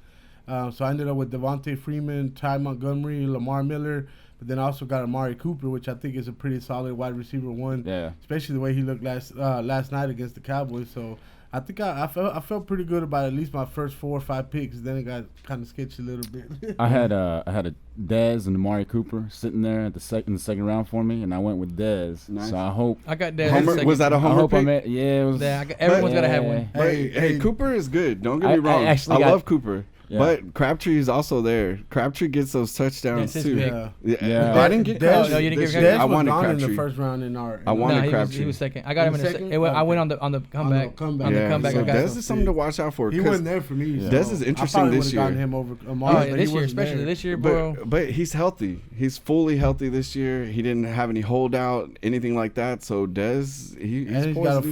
So I ended up with Devontae Freeman, Ty Montgomery, Lamar Miller, but then I also got Amari Cooper, which I think is a pretty solid wide receiver one, Yeah. especially the way he looked last night against the Cowboys. So I think I felt pretty good about at least my first 4 or 5 picks. Then it got kind of sketchy a little bit. I had a Dez and Amari Cooper sitting there at in the second round for me, and I went with Dez. Nice. So I hope. I got that. Homer, was that a I homer hope pick? I made. Yeah, it was. Yeah, everyone's got to have one. But, hey, Cooper is good. Don't get me wrong. I actually got- love Cooper. Yeah. But Crabtree is also there. Crabtree gets those touchdowns That's his too. pick. Yeah. I didn't get Dez- Crabtree. No, you didn't this get year. Crabtree? I Dez was wanted gone in Crabtree. the first round in our. I wanted he Crabtree. was second. I got him in the second. I Okay. went on the comeback. On the On the Yeah, comeback, so I got Dez him. is something to watch out for. He 'cause- wasn't there for me. Dez so is I interesting probably this would've gotten year. him over Oh, Amari, yeah, but he this year, wasn't especially there. this year, bro. But he's healthy. He's fully healthy this year. He didn't have any holdout, anything like that. So Dez, he's And he's poised got to a do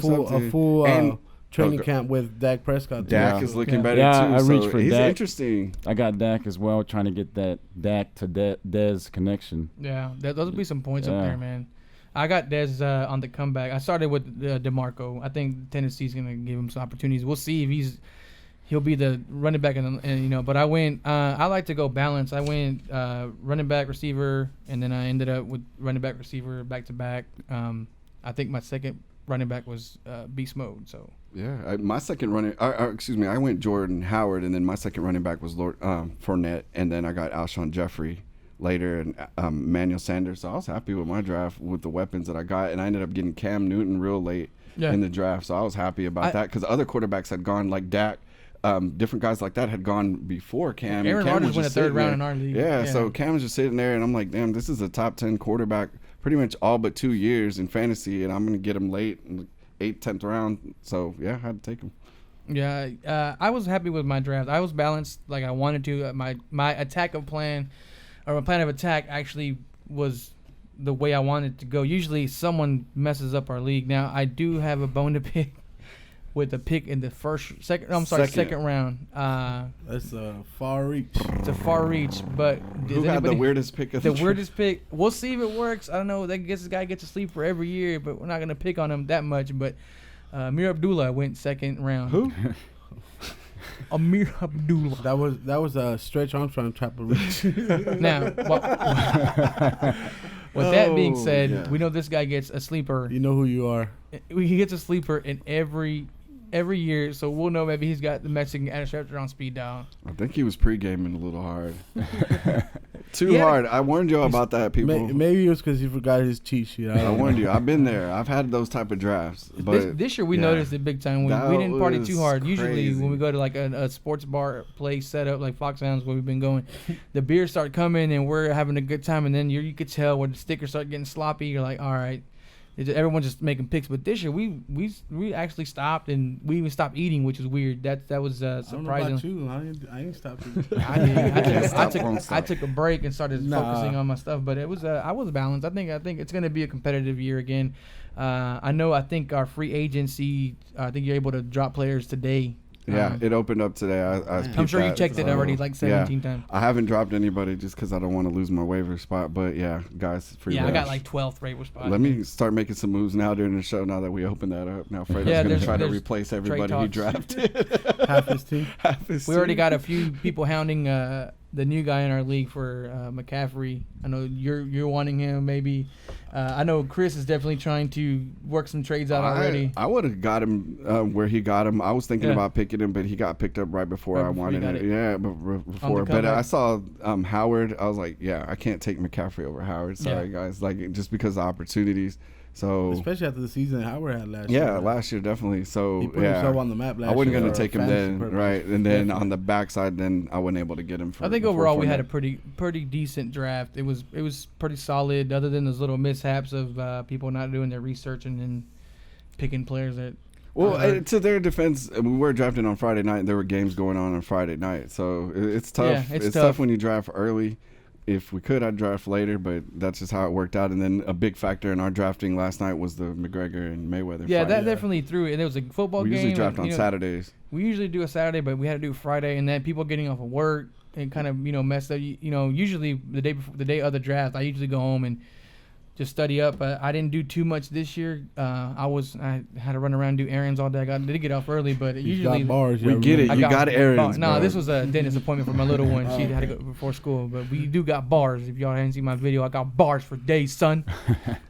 full something. And training Okay. camp with Dak Prescott. Dak Yeah. is looking Yeah. better Yeah, too. I reached so for he's Dak. interesting. I got Dak as well, trying to get that Dak to Dez connection. Yeah, those would be some points Yeah. up there, man. I got Dez on the comeback. I started with DeMarco. I think Tennessee's gonna give him some opportunities. We'll see if he'll be the running back, and But I went. I like to go balance. I went running back, receiver, and then I ended up with running back, receiver, back to back. I think my second running back was beast mode. So Yeah, my second running, I went Jordan Howard, and then my second running back was Fournette, and then I got Alshon Jeffrey later and Manuel Sanders. So I was happy with my draft with the weapons that I got, and I ended up getting Cam Newton real late in the draft. So I was happy about that because other quarterbacks had gone like Dak. Different guys like that had gone before Cam. Aaron Cam Rodgers was went just a third sitting round there. in our league. Yeah, Yeah. so Cam was just sitting there, and I'm like, damn, this is a top 10 quarterback pretty much all but 2 years in fantasy, and I'm going to get him late in the 8th, 10th round. So, yeah, I had to take him. yeah, I was happy with my draft. I was balanced like I wanted to. My attack of plan, or my plan of attack, actually was the way I wanted it to go. Usually, someone messes up our league. Now, I do have a bone to pick with a pick in the second round. That's a far reach. It's a far reach, but Who had the weirdest pick of the draft? weirdest pick? We'll see if it works. I don't know. I guess this guy gets a sleeper every year, but we're not gonna pick on him that much. But Amir Abdullah went second round. Who? Amir Abdullah. That was a Stretch Armstrong type of reach. Now, with that being Oh, said, yeah. we know this guy gets a sleeper. You know who you are. He gets a sleeper in every year, so we'll know maybe he's got the Mexican interceptor on speed dial. I think he was pre-gaming a little hard. Too Yeah. hard. I warned you all about that, people. Maybe it was because he forgot his cheat sheet. I warned you. I've been there. I've had those type of drafts. But This year we yeah. noticed it big time. We That didn't party too was hard. Usually crazy. when we go to like a sports bar place set up like Foxhounds where we've been going, the beers start coming and we're having a good time, and then you could tell when the stickers start getting sloppy. You're like, all right. Everyone's just making picks, but this year we actually stopped, and we even stopped eating, which is weird. That was I don't know about surprising. you. I ain't stopped. I took a break and started Nah. focusing on my stuff, but it was I was balanced. I think it's gonna be a competitive year again. I think our free agency. I think you're able to drop players today. Yeah, it opened up today. I'm sure you checked it already like 17 times. I haven't dropped anybody just because I don't want to lose my waiver spot. But yeah, guys, free Yeah, I rush. got like 12th waiver spot. Let me start making some moves now during the show. Now that we open that up, now Fredo's Yeah, going to try to there's replace everybody he talks. drafted. Half his team. We already got a few people hounding the new guy in our league for McCaffrey. I know you're wanting him maybe. I know Chris is definitely trying to work some trades out already. I would have got him where he got him. I was thinking Yeah. about picking him, but he got picked up right before I before you wanted got it. it. Yeah, before. But comeback. I saw Howard. I was like, yeah, I can't take McCaffrey over Howard. Sorry, guys. Like just because of opportunities. So especially after the season Howard had last year. Yeah, last year definitely. So he put himself on the map last year. I wasn't going to for take him fantasy then, purpose. right? And then Definitely. on the backside, then I wasn't able to get him. I think overall we had a pretty decent draft. It was pretty solid, other than those little mishaps of people not doing their research and then picking players that. Well, to their defense, we were drafting on Friday night. And there were games going on Friday night, so it's tough. Yeah, it's tough tough when you draft early. If we could, I'd draft later, but that's just how it worked out. And then a big factor in our drafting last night was the McGregor and Mayweather Yeah, fight. that definitely threw it. And it was a football We game. usually draft and, on Saturdays. We usually do a Saturday, but we had to do Friday, and then people getting off of work and kind of messed up. Usually the day of the draft, I usually go home and just study up. I didn't do too much this year. I had to run around and do errands all day. I did get off early, but usually got bars. We get it. You got errands. No, bro. this was a dentist appointment for my little one. She had to go before school, but we do got bars. If y'all hadn't seen my video, I got bars for days, son.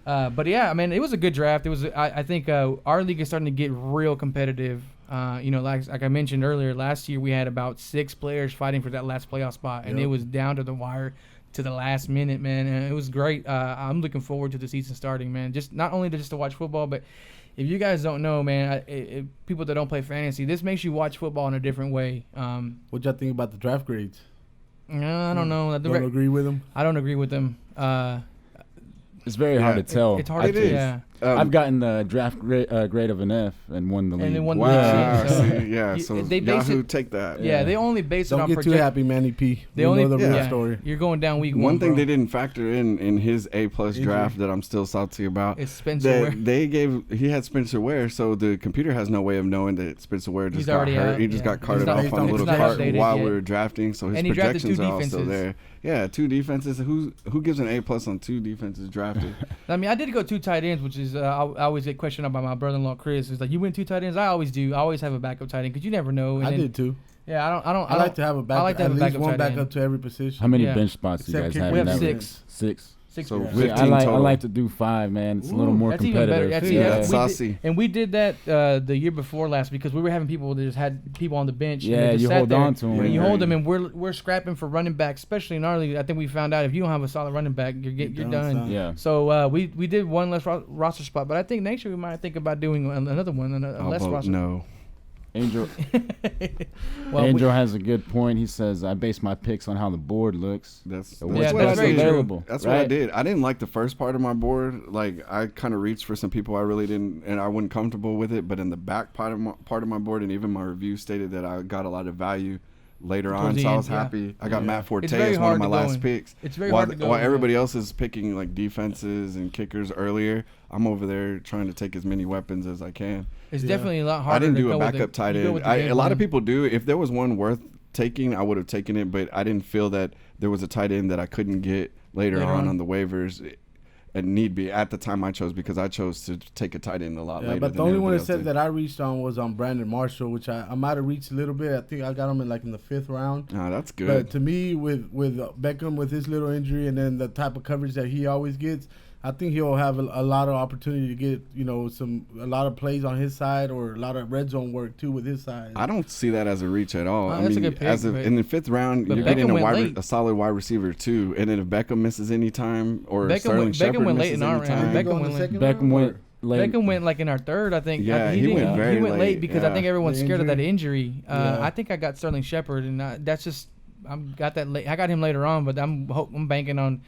But yeah, I mean, it was a good draft. It was. I think our league is starting to get real competitive. Like I mentioned earlier, last year we had about 6 players fighting for that last playoff spot, and it was down to the wire. To the last minute, man, and it was great. I'm looking forward to the season starting, man. Just not only just to watch football, but if you guys don't know, man, people that don't play fantasy, this makes you watch football in a different way. What y'all think about the draft grades? I don't know. Don't agree with them? I don't agree with them. It's very hard to tell. It's hard to It is. yeah. I've gotten the draft grade of an F and won the league. And then won the Wow. league. So See, yeah. So they base Yahoo, it- take that. Yeah, they only base it Don't on get too happy, Manny P. They We only know the real yeah. story. You're going down week One thing bro. they didn't factor in his A+ draft that I'm still salty about. It's Spencer Ware. He had Spencer Ware, so the computer has no way of knowing that Spencer Ware just He's got already hurt. out, He just yeah. got carted It's not- off on a it's little not cart updated while yet. we were drafting, so his And he drafted projections 2 are all still defenses. there. Yeah, 2 defenses. Who gives an A+ on 2 defenses drafted? I mean, I did go 2 tight ends, which is I always get questioned about my brother-in-law Chris. He's like, "You went 2 tight ends?" I always do. I always have a backup tight end because you never know. And I then- did too. Yeah, I I like to have a backup. I like to have at a least backup one tight end. backup to every position. How many Yeah. bench spots do you Except guys have? We in have that 6. 6. Six. So Yeah. 15 I total. like to do 5, man. It's a little Ooh, more That's even competitive. better. Yeah, we saucy. did, and we did that the year before last because we were having people that just had people on the bench. and Yeah, they just you sat hold there. on to 'em. And you Right. hold them, and we're scrapping for running back, especially in our league. I think we found out if you don't have a solid running back, you're done, done. son. Yeah. So we did one less roster spot, but I think next year we might think about doing another one, a I'll less vote roster. no. Angel Well, Angel has a good point. He says, I base my picks on how the board looks. That's Yeah, what that's I very did. true. That's what I right? did. I didn't like the first part of my board. Like I kind of reached for some people I really didn't, and I wasn't comfortable with it. But in the back part of my board, and even my review stated that I got a lot of value later on, the so I end, was yeah. happy. I got Matt Forte It's very as one of hard my to go last in. picks. It's very while, hard to go while in, everybody else is picking like defenses and kickers earlier, I'm over there trying to take as many weapons as I can. It's Yeah. definitely a lot harder. I didn't to do go a with backup tight you go end. with the game A lot of plan. people do. If there was one worth taking, I would have taken it, but I didn't feel that there was a tight end that I couldn't get later on the waivers. And need be at the time I chose because I chose to take a tight end a lot Yeah, later. but the than only one everybody that said else that I reached on was on Brandon Marshall, which I might have reached a little bit. I think I got him in the 5th round. did. That's good. But to me, with Beckham with his little injury and then the type of coverage that he always gets, I think he'll have a lot of opportunity to get a lot of plays on his side or a lot of red zone work too with his side. I don't see that as a reach at all. I That's a mean, good pick, but- in the 5th round, but you're Beckham getting went late. a solid wide receiver too. And then if Beckham misses any time or Sterling Beckham Shepard went late misses in our any round. time, Beckham went late. Beckham went late. Beckham went like in our 3rd, I think. Yeah, he he went didn't- very He went late late, because I yeah. think everyone's The scared of that injury? injury. Yeah. I think I got Sterling Shepard, and that's just I got that late. I got him later on, but I'm banking on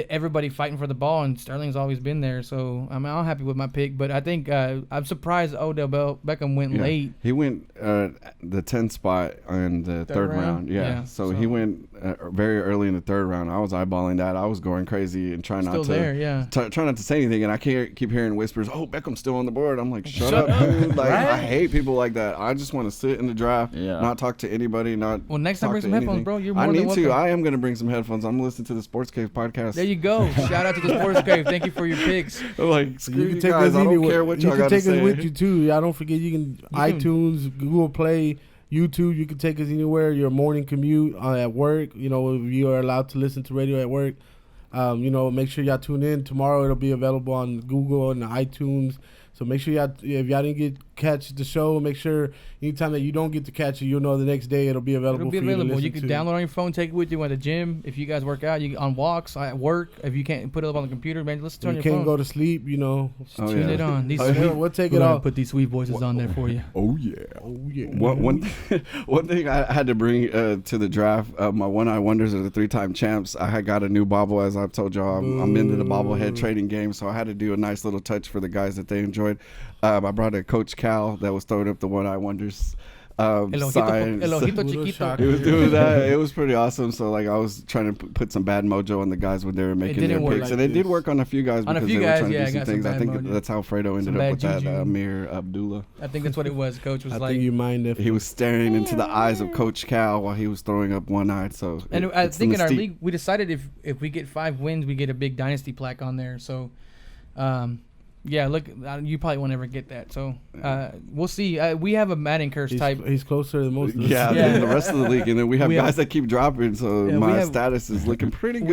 everybody fighting for the ball, and Sterling's always been there. So I'm happy with my pick, but I think I'm surprised Odell Beckham went Yeah. late. He went the 10th spot in the third round. Yeah. So he went very early in the 3rd round. I was eyeballing that. I was going crazy and trying Still not to there, yeah. try not to say anything. And I keep hearing whispers, "Oh, Beckham's still on the board." I'm like, "Shut up, dude!" Like I hate people like that. I just want to sit in the draft, not talk to anybody, not. Well, next time talk bring to some headphones, anything. bro. You're more I than need welcome. to. I am gonna bring some headphones. I'm listening to the SportsCave podcast. There you go. Shout out to the SportsCave. Thank you for your picks. I'm like, screw You you can take guys. us I don't anywhere. care what You y'all can got to take us say. with you too. Y'all don't forget you can iTunes, Google Play, YouTube. You can take us anywhere. Your morning commute at work. If you are allowed to listen to radio at work. Make sure y'all tune in tomorrow. It'll be available on Google and iTunes, So make sure if y'all didn't catch the show, make sure anytime that you don't get to catch it, you'll know the next day it'll be available. It'll be available. You can can download on your phone, take it with you at the gym. If you guys work out, you on walks, at work. If you can't put it up on the computer, man, listen to it on your phone. You can't go to sleep, Tune it on. We'll take it off. Put these sweet voices on there for you. Oh yeah. One thing I had to bring to the draft. My one-eye wonders are the 3-time champs. I had got a new bobble, as I've told y'all. I'm into the bobblehead trading game, so I had to do a nice little touch for the guys that they enjoyed. I brought a Coach Cal that was throwing up the one-eye wonders. El ojito chiquito. He was doing that. It was pretty awesome. So like I was trying to put some bad mojo on the guys when they were making their picks, and it did work on a few guys because they were trying to do some things. I think that's how Fredo ended up with that Amir Abdullah. I think that's what it was. Coach was I think you mind if he was staring into the eyes of Coach Cal while he was throwing up one eye. So and I think in our league we decided if we get 5 wins, we get a big dynasty plaque on there. So. Yeah, look, you probably won't ever get that. So we'll see. We have a Madden curse type. He's closer than most of us. Than the rest of the league. And then we have guys that keep dropping, so my status is looking pretty good.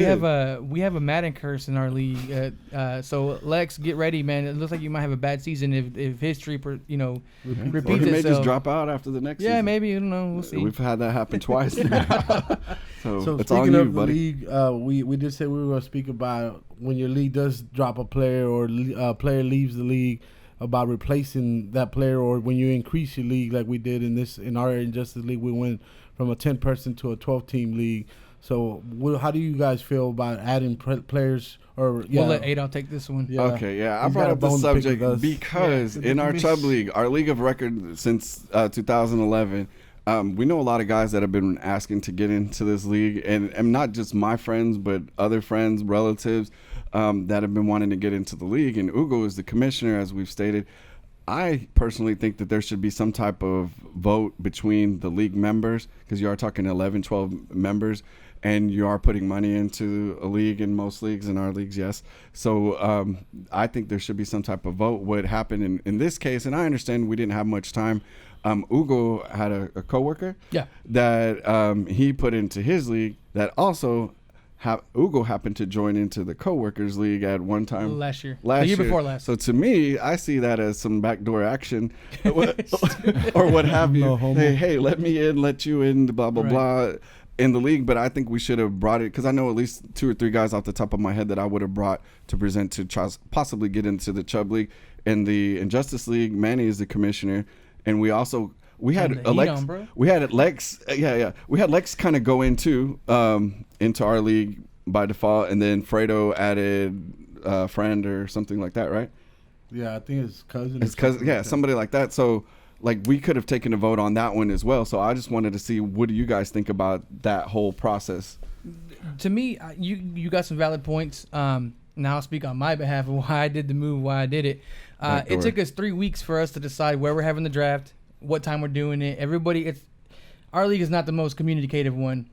We have a Madden curse in our league. So, Lex, get ready, man. It looks like you might have a bad season if history, repeats itself. Or he may just drop out after the next season. Yeah, maybe. I don't know. We'll see. We've had that happen twice now. So it's speaking on of you, the buddy. league, we did say we were going to speak about when your league does drop a player or a player leaves the league, about replacing that player, or when you increase your league like we did in our Injustice League, we went from a 10-person to a 12-team league. So how do you guys feel about adding players? Or we'll let Adol take this one. Yeah. Okay, yeah. I brought up the subject because in our Chubb League, our league of record since 2011, we know a lot of guys that have been asking to get into this league, and not just my friends, but other friends, relatives that have been wanting to get into the league. And Ugo is the commissioner, as we've stated. I personally think that there should be some type of vote between the league members, because you are talking 11, 12 members, and you are putting money into a league in most leagues, in our leagues, yes. So I think there should be some type of vote. What happened in this case, and I understand we didn't have much time, Ugo had a coworker that he put into his league that also Ugo happened to join into the coworkers league at one time last year. The year before last. So to me, I see that as some backdoor action or what have you. Hey, let me in, let you in, blah blah blah, in the league. But I think we should have brought it, because I know at least 2 or 3 guys off the top of my head that I would have brought to present to possibly get into the Chubb League. In the Injustice League, Manny is the commissioner. And we had Lex. We had Lex kind of go into our league by default, and then Fredo added a friend or something like that, right? Yeah, I think his cousin. His cousin, yeah, somebody like that. So, like, we could have taken a vote on that one as well. So I just wanted to see, what do you guys think about that whole process? To me, you got some valid points. Now I'll speak on my behalf of why I did the move, why I did it. It took us 3 weeks for us to decide where we're having the draft, what time we're doing it. Our league is not the most communicative one.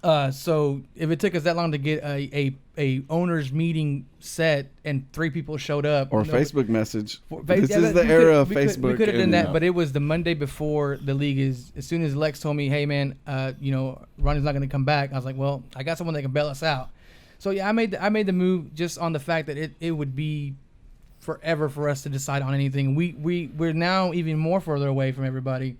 So if it took us that long to get a owners meeting set and 3 people showed up, or Facebook message, this is the era of Facebook. We could have done that, but it was the Monday before the league is. As soon as Lex told me, "Hey man, Ronnie's not going to come back," I was like, "Well, I got someone that can bail us out." So yeah, I made the move just on the fact that it would be forever for us to decide on anything. We're now even more further away from everybody.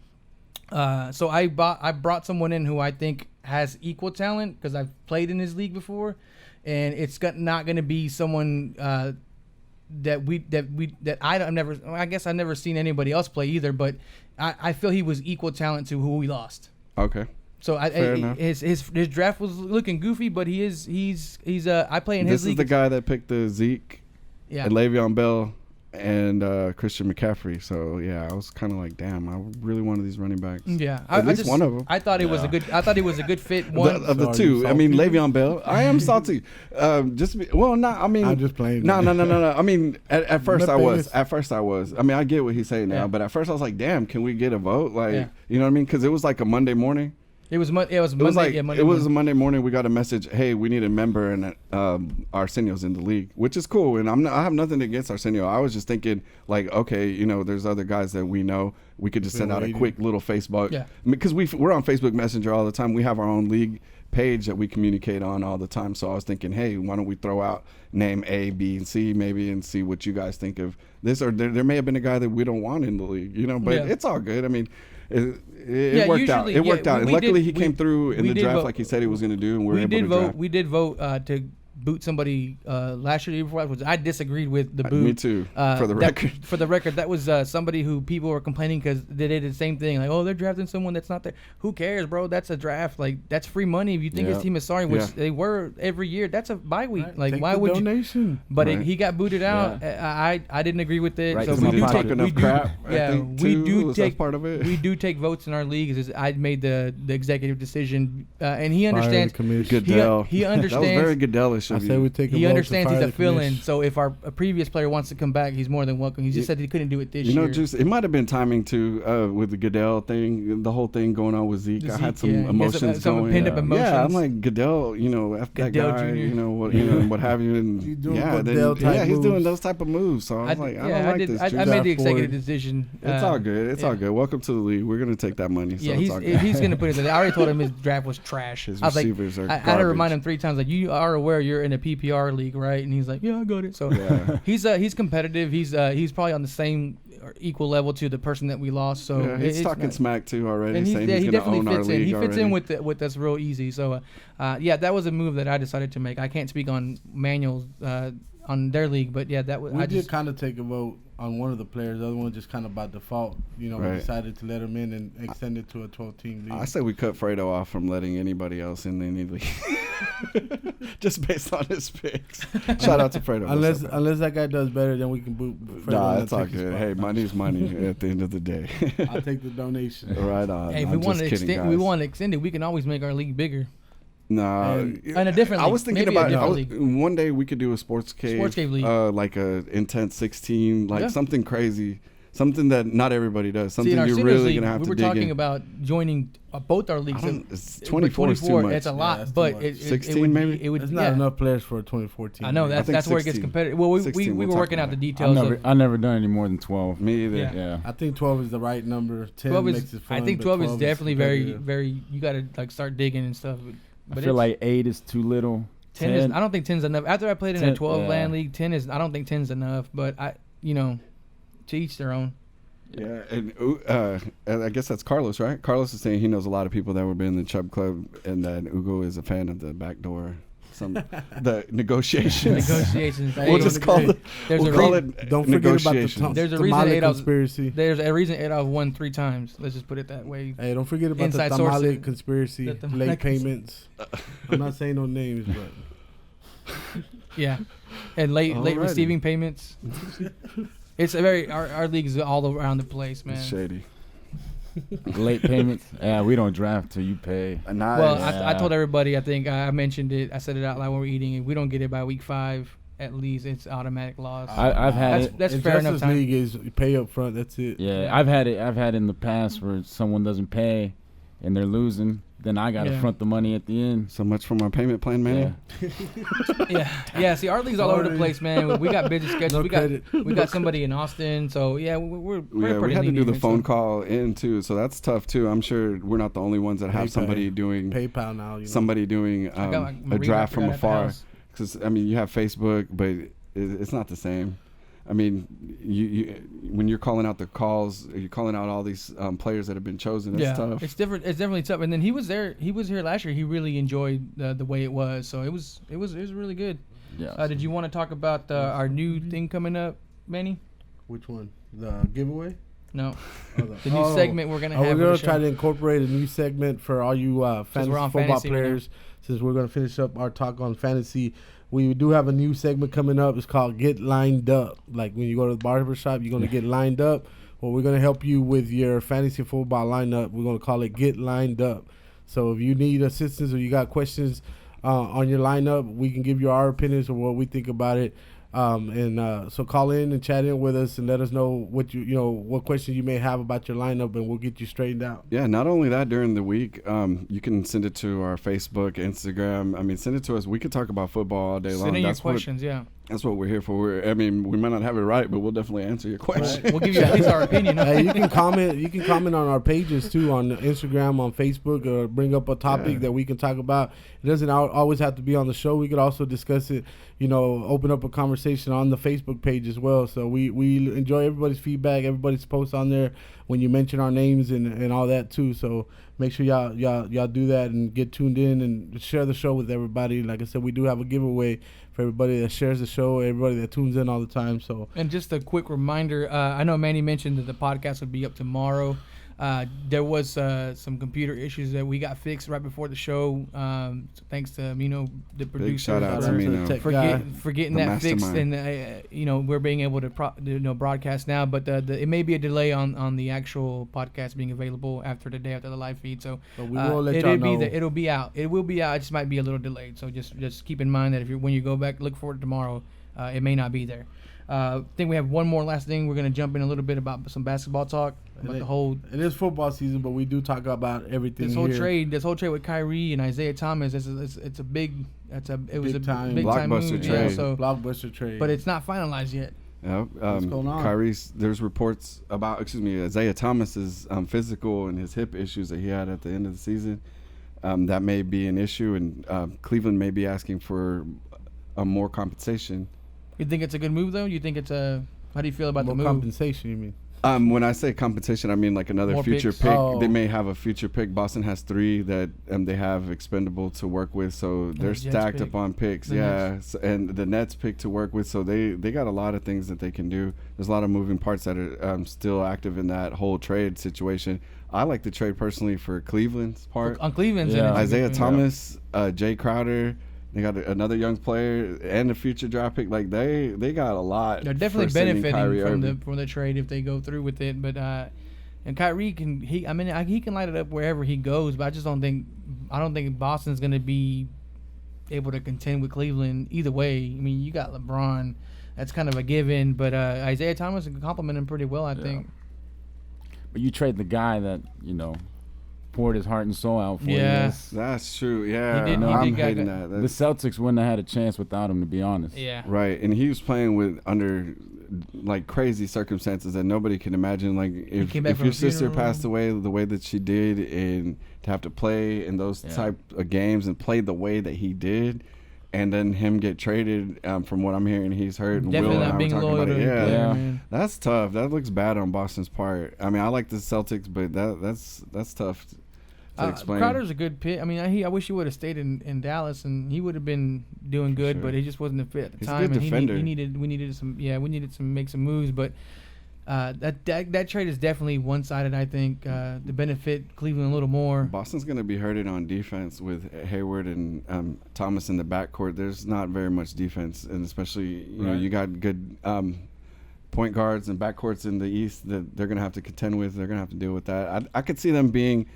So I brought someone in who I think has equal talent, because I've played in his league before, and it's not going to be someone that I've never seen anybody else play either. But I feel he was equal talent to who we lost. Okay. So his draft was looking goofy, but he's I play in his league. This is the guy that picked the Zeke. Yeah. And Le'Veon Bell and Christian McCaffrey. So yeah, I was kind of like, damn, I really wanted these running backs. Yeah, at least one of them. I thought it was a good. I thought he was a good fit. Of the two. I mean, Le'Veon Bell. I am salty. I'm just playing. No. I mean, at first I was. I mean, I get what he's saying now, but at first I was like, damn, can we get a vote? Like, you know what I mean? Because it was like a Monday morning. It was Monday. It was a Monday morning. We got a message. Hey, we need a member, and Arsenio's in the league, which is cool. And I have nothing against Arsenio. I was just thinking, like, okay, there's other guys that we know. We could just send out a quick little Facebook. Yeah. Because we're on Facebook Messenger all the time. We have our own league page that we communicate on all the time. So I was thinking, hey, why don't we throw out name A, B, and C maybe and see what you guys think of this? Or there may have been a guy that we don't want in the league, you know, but it's all good. I mean, it worked out. It worked out. And luckily he came through in the draft like he said he was going to do, and we were able to draft. We did vote to boot somebody last year, before I disagreed with the boot. Me too. For the record. For the record, that was somebody who people were complaining because they did the same thing. Like, oh, they're drafting someone that's not there. Who cares, bro? That's a draft. Like, that's free money. If you think his team is sorry, which they were every year, that's a bye week. Right. Like, Take why the would donation. you? But he got booted out. I didn't agree with it. Right, so we do talk enough crap. we do take part of it. We do take votes in our leagues. I made the executive decision, and he understands. Goodell. He understands. That was very Goodell-ish of I say we take. He understands he's a fill-in, so if a previous player wants to come back, he's more than welcome. He just said he couldn't do it this year. You know, just it might have been timing too with the Goodell thing, the whole thing going on with Zeke. I had some emotions some going. pinned up emotions. Yeah, I'm like Goodell, you know, F that Goodell guy, Jr. you know what have you, and You doing he's Goodell-type doing moves. those type of moves. So I was like, I don't like this. I made the executive decision. It's all good. It's all good. Welcome to the league. We're gonna take that money. So it's all good. he's gonna put it in. I already told him his draft was trash. His I was receivers are I had to garbage. remind him 3 times, like, you are aware you're in a PPR league, right? And he's like, yeah, I got it. So he's competitive. He's probably on the same or equal level to the person that we lost. So he's talking smack too already. And saying he he's definitely gonna own fits our in. league He fits already. in with us real easy. So that was a move that I decided to make. I can't speak on Manuel's on their league, but yeah, that was. We did kind of take a vote on one of the players. The other one just kind of by default. You know, we decided to let him in and extend it to a 12-team league. I say we cut Fredo off from letting anybody else in any league, just based on his picks. Shout out to Fredo. Unless that guy does better, then we can boot. Fredo Nah, in that's the all Texas good. spot. Hey, money's money at the end of the day. I'll take the donation. Right on. Hey, if we want to extend it, we can always make our league bigger. No, in a different league. I was thinking Maybe about league. one day we could do a sports cave league, like a intense 16, like something crazy, something that not everybody does, something you're really gonna have to dig in. We were talking about joining both our leagues. It's 24 is too much. It's a lot, but 16 maybe. It's not enough players for a 2014. I know that's where it gets competitive. Well, we were working out the details. I've never done any more than 12. Me either. Yeah. I think 12 is the right number. 10 12 makes it fun. I think 12 is definitely competitive. very. You got to like start digging and stuff. But I feel like 8 is too little. 10 is. I don't think 10 is enough. After I played in a 12-land league, 10 is. I don't think 10 is enough. But to each their own. Yeah, and I guess that's Carlos, right? Carlos is saying he knows a lot of people that were in the Chubb Club, and that Ugo is a fan of the backdoor. The negotiations. We'll just call it. Don't forget about the There's a reason tamale Adolf, conspiracy. There's a reason Adolf won 3 times. Let's just put it that way. Hey, don't forget about Inside the tamale sources. conspiracy, late payments. I'm not saying no names, but yeah, and late receiving payments. It's a very our league is all around the place, man. It's shady. Late payments. Yeah, we don't draft till you pay. Nice. Well, I told everybody. I think I mentioned it. I said it out loud when we were eating. If we don't get it by week 5, at least it's automatic loss. I've had it. That's fair enough. League is pay up front. That's it. Yeah, I've had it in the past where someone doesn't pay, and they're losing. Then I gotta front the money at the end. So much for my payment plan, man. Yeah. See, our league's all over the place, man. We got busy schedules. We got somebody in Austin. So yeah, we're pretty. We had to do the phone call in too, so that's tough too. I'm sure we're not the only ones that have somebody doing PayPal now. Somebody doing a draft from afar. Because I mean, you have Facebook, but it's not the same. I mean, you when you're calling out the calls, you're calling out all these players that have been chosen. It's tough. It's different. It's definitely tough. And then he was there. He was here last year. He really enjoyed the way it was. So it was really good. Yeah. Did you want to talk about our new thing coming up, Manny? Which one? The giveaway? No. The new segment we're gonna have. We're gonna try to incorporate a new segment for all you fantasy football players. Since we're gonna finish up our talk on fantasy. We do have a new segment coming up. It's called Get Lined Up. Like when you go to the barber shop, you're going to get lined up. Well, we're going to help you with your fantasy football lineup. We're going to call it Get Lined Up. So if you need assistance or you got questions on your lineup, we can give you our opinions or what we think about it. So call in and chat in with us and let us know what what questions you may have about your lineup, and we'll get you straightened out. Yeah, not only that, during the week, you can send it to our Facebook, Instagram. I mean, send it to us. We could talk about football all day long. Send in your questions, That's what we're here for. We might not have it right, but we'll definitely answer your question. We'll give you at least our opinion. Hey, you can comment. You can comment on our pages too, on Instagram, on Facebook, or bring up a topic that we can talk about. It doesn't always have to be on the show. We could also discuss it. Open up a conversation on the Facebook page as well. So we enjoy everybody's feedback, everybody's posts on there when you mention our names and all that too. So make sure y'all do that and get tuned in and share the show with everybody. Like I said, we do have a giveaway for everybody that shares the show, everybody that tunes in all the time. So, and just a quick reminder, I know Manny mentioned that the podcast would be up tomorrow. There was some computer issues that we got fixed right before the show. So thanks to the producer. Big shout out to Mino for getting that fixed, and we're being able to broadcast now. But it may be a delay on the actual podcast being available after the day after the live feed. So we will let y'all know. It'll be out. It will be out. It just might be a little delayed. So just keep in mind that when you go back, look for it tomorrow. It may not be there. I think we have one more last thing. We're going to jump in a little bit about some basketball talk. It is football season, but we do talk about everything. This whole trade with Kyrie and Isaiah Thomas, it was a big time blockbuster trade. Blockbuster trade. But it's not finalized yet. Yeah, what's going on? Kyrie's. There's reports about Isaiah Thomas's physical and his hip issues that he had at the end of the season. That may be an issue, and Cleveland may be asking for more compensation. You think it's a good move, though? You think it's a... How do you feel about the move? Compensation, you mean? When I say compensation, I mean like another More future picks. pick. Oh. They may have a future pick. Boston has 3 that they have expendable to work with, so they're stacked up on picks. And the Nets pick to work with, so they got a lot of things that they can do. There's a lot of moving parts that are still active in that whole trade situation. I like the trade personally for Cleveland's part. On Cleveland's Isaiah Thomas, Jay Crowder. They got another young player and a future draft pick. Like they got a lot. They're definitely benefiting from the trade if they go through with it. But and Kyrie he can light it up wherever he goes. But I don't think Boston's going to be able to contend with Cleveland either way. I mean, you got LeBron, that's kind of a given. But Isaiah Thomas can complement him pretty well, I think. But you trade the guy that poured his heart and soul out for you. That's true. Yeah, I'm hating that. The Celtics wouldn't have had a chance without him, to be honest. Yeah. Right, and he was playing under like crazy circumstances that nobody can imagine. Like if your sister passed away the way that she did, and to have to play in those type of games and play the way that he did, and then him get traded. From what I'm hearing, he's hurt. Definitely not being loyal to yeah. That's tough. That looks bad on Boston's part. I mean, I like the Celtics, but that's tough. Crowder's a good pick. I mean, I wish he would have stayed in Dallas, and he would have been doing good, but he just wasn't a fit at the time. He's a good defender. We needed to make some moves, but that trade is definitely one-sided. I think to benefit Cleveland a little more. Boston's going to be hurting on defense with Hayward and Thomas in the backcourt. There's not very much defense, and especially you got good point guards and backcourts in the East that they're going to have to contend with. They're going to have to deal with that. I could see them being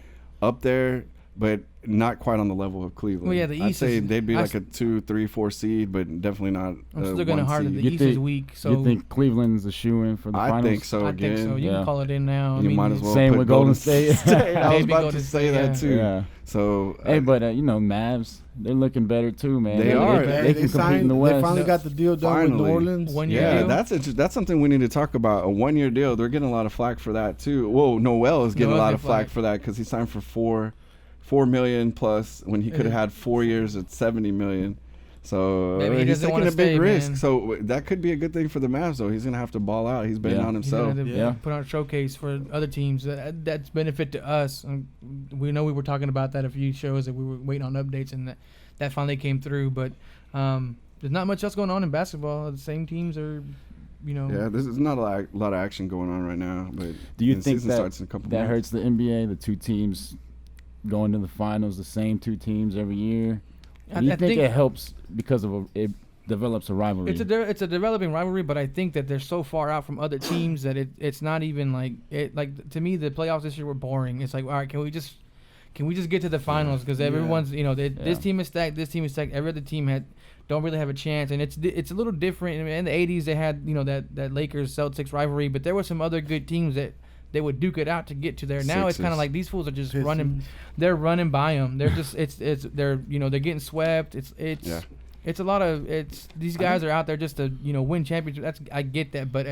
up there, but not quite on the level of Cleveland. Well, yeah, the East I'd say they'd be like a 2, 3, 4 seed, but definitely not. I'm still going to hard that the East is weak. So you think Cleveland's a shoe-in for the finals? I think so. I think so. You can call it in now. You might as well. Same with Golden State. I was about to say that too. Yeah. So but Mavs, they're looking better too, man. They are. They can compete in the West. They finally got the deal done with New Orleans. 1 year deal. That's something we need to talk about. A 1 year deal. They're getting a lot of flack for that too. Whoa, Noel is getting a lot of flack for that because he signed for $4 million plus when he could have had 4 years at $70 million. So he's taking a big risk. Man. So that could be a good thing for the Mavs, though. He's gonna have to ball out. He's betting on himself. Put on a showcase for other teams. That's benefit to us. We know we were talking about that a few shows that we were waiting on updates, and that finally came through. But there's not much else going on in basketball. The same teams are. Yeah, there's not a lot of action going on right now. But do you think that months. hurts the NBA? The two teams going to the finals, the same two teams every year. Do you think it helps because of it develops a rivalry? It's a developing rivalry, but I think that they're so far out from other teams that it's not even like to me the playoffs this year were boring. It's like, all right, can we just get to the finals because everyone's this team is stacked, this team is stacked. Every other team don't really have a chance, and it's a little different. In the 80s they had that Lakers Celtics rivalry, but there were some other good teams that they would duke it out to get to there. Now it's kind of like these fools are just running. They're running by them. They're just they're getting swept. It's It's a lot of these guys are out there just to win championships. I get that, but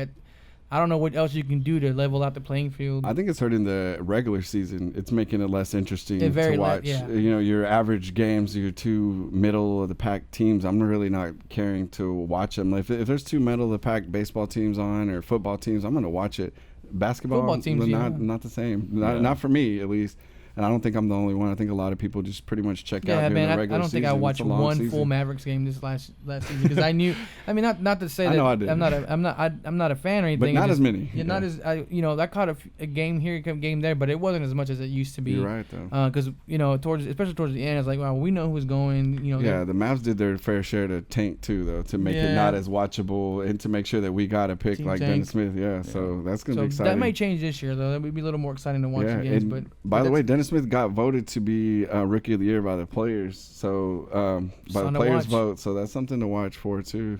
I don't know what else you can do to level out the playing field. I think it's hurting the regular season. It's making it less interesting to watch. Yeah. Your average games, your two middle of the pack teams. I'm really not caring to watch them. If there's two middle of the pack baseball teams on or football teams, I'm going to watch it. Basketball, football teams, not the same. Not for me, at least. And I don't think I'm the only one. I think a lot of people just pretty much check out during the regular season. I don't think I watched one full Mavericks game this last season because I knew. I mean, not to say that I'm not a fan or anything. But not as many. Yeah, not as I caught a game here, a game there, but it wasn't as much as it used to be. You're right though. Because especially towards the end, it's like, well, we know who's going. Yeah, the Mavs did their fair share to tank too, though, to make it not as watchable and to make sure that we got a pick like Dennis Smith. Yeah, so that's gonna be exciting. That may change this year though. That would be a little more exciting to watch again. But by the way, Dennis Smith got voted to be Rookie of the Year by the players, so by the players' vote. So that's something to watch for too.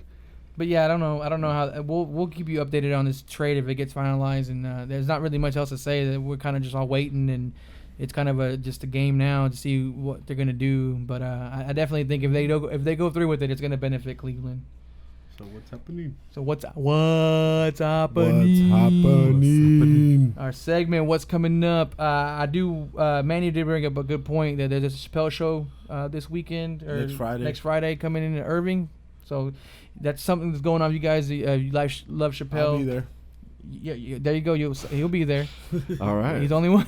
But yeah, I don't know how we'll keep you updated on this trade if it gets finalized. And there's not really much else to say. That we're kind of just all waiting, and it's kind of just a game now to see what they're gonna do. But I definitely think if they go through with it, it's gonna benefit Cleveland. So what's happening? What's happening? Our segment, what's coming up? Manny did bring up a good point that there's a Chappelle show this weekend or next Friday coming in Irving. So that's something that's going on. You guys, you love Chappelle. I'll be there. Yeah, there you go. He'll be there. All right. He's the only one.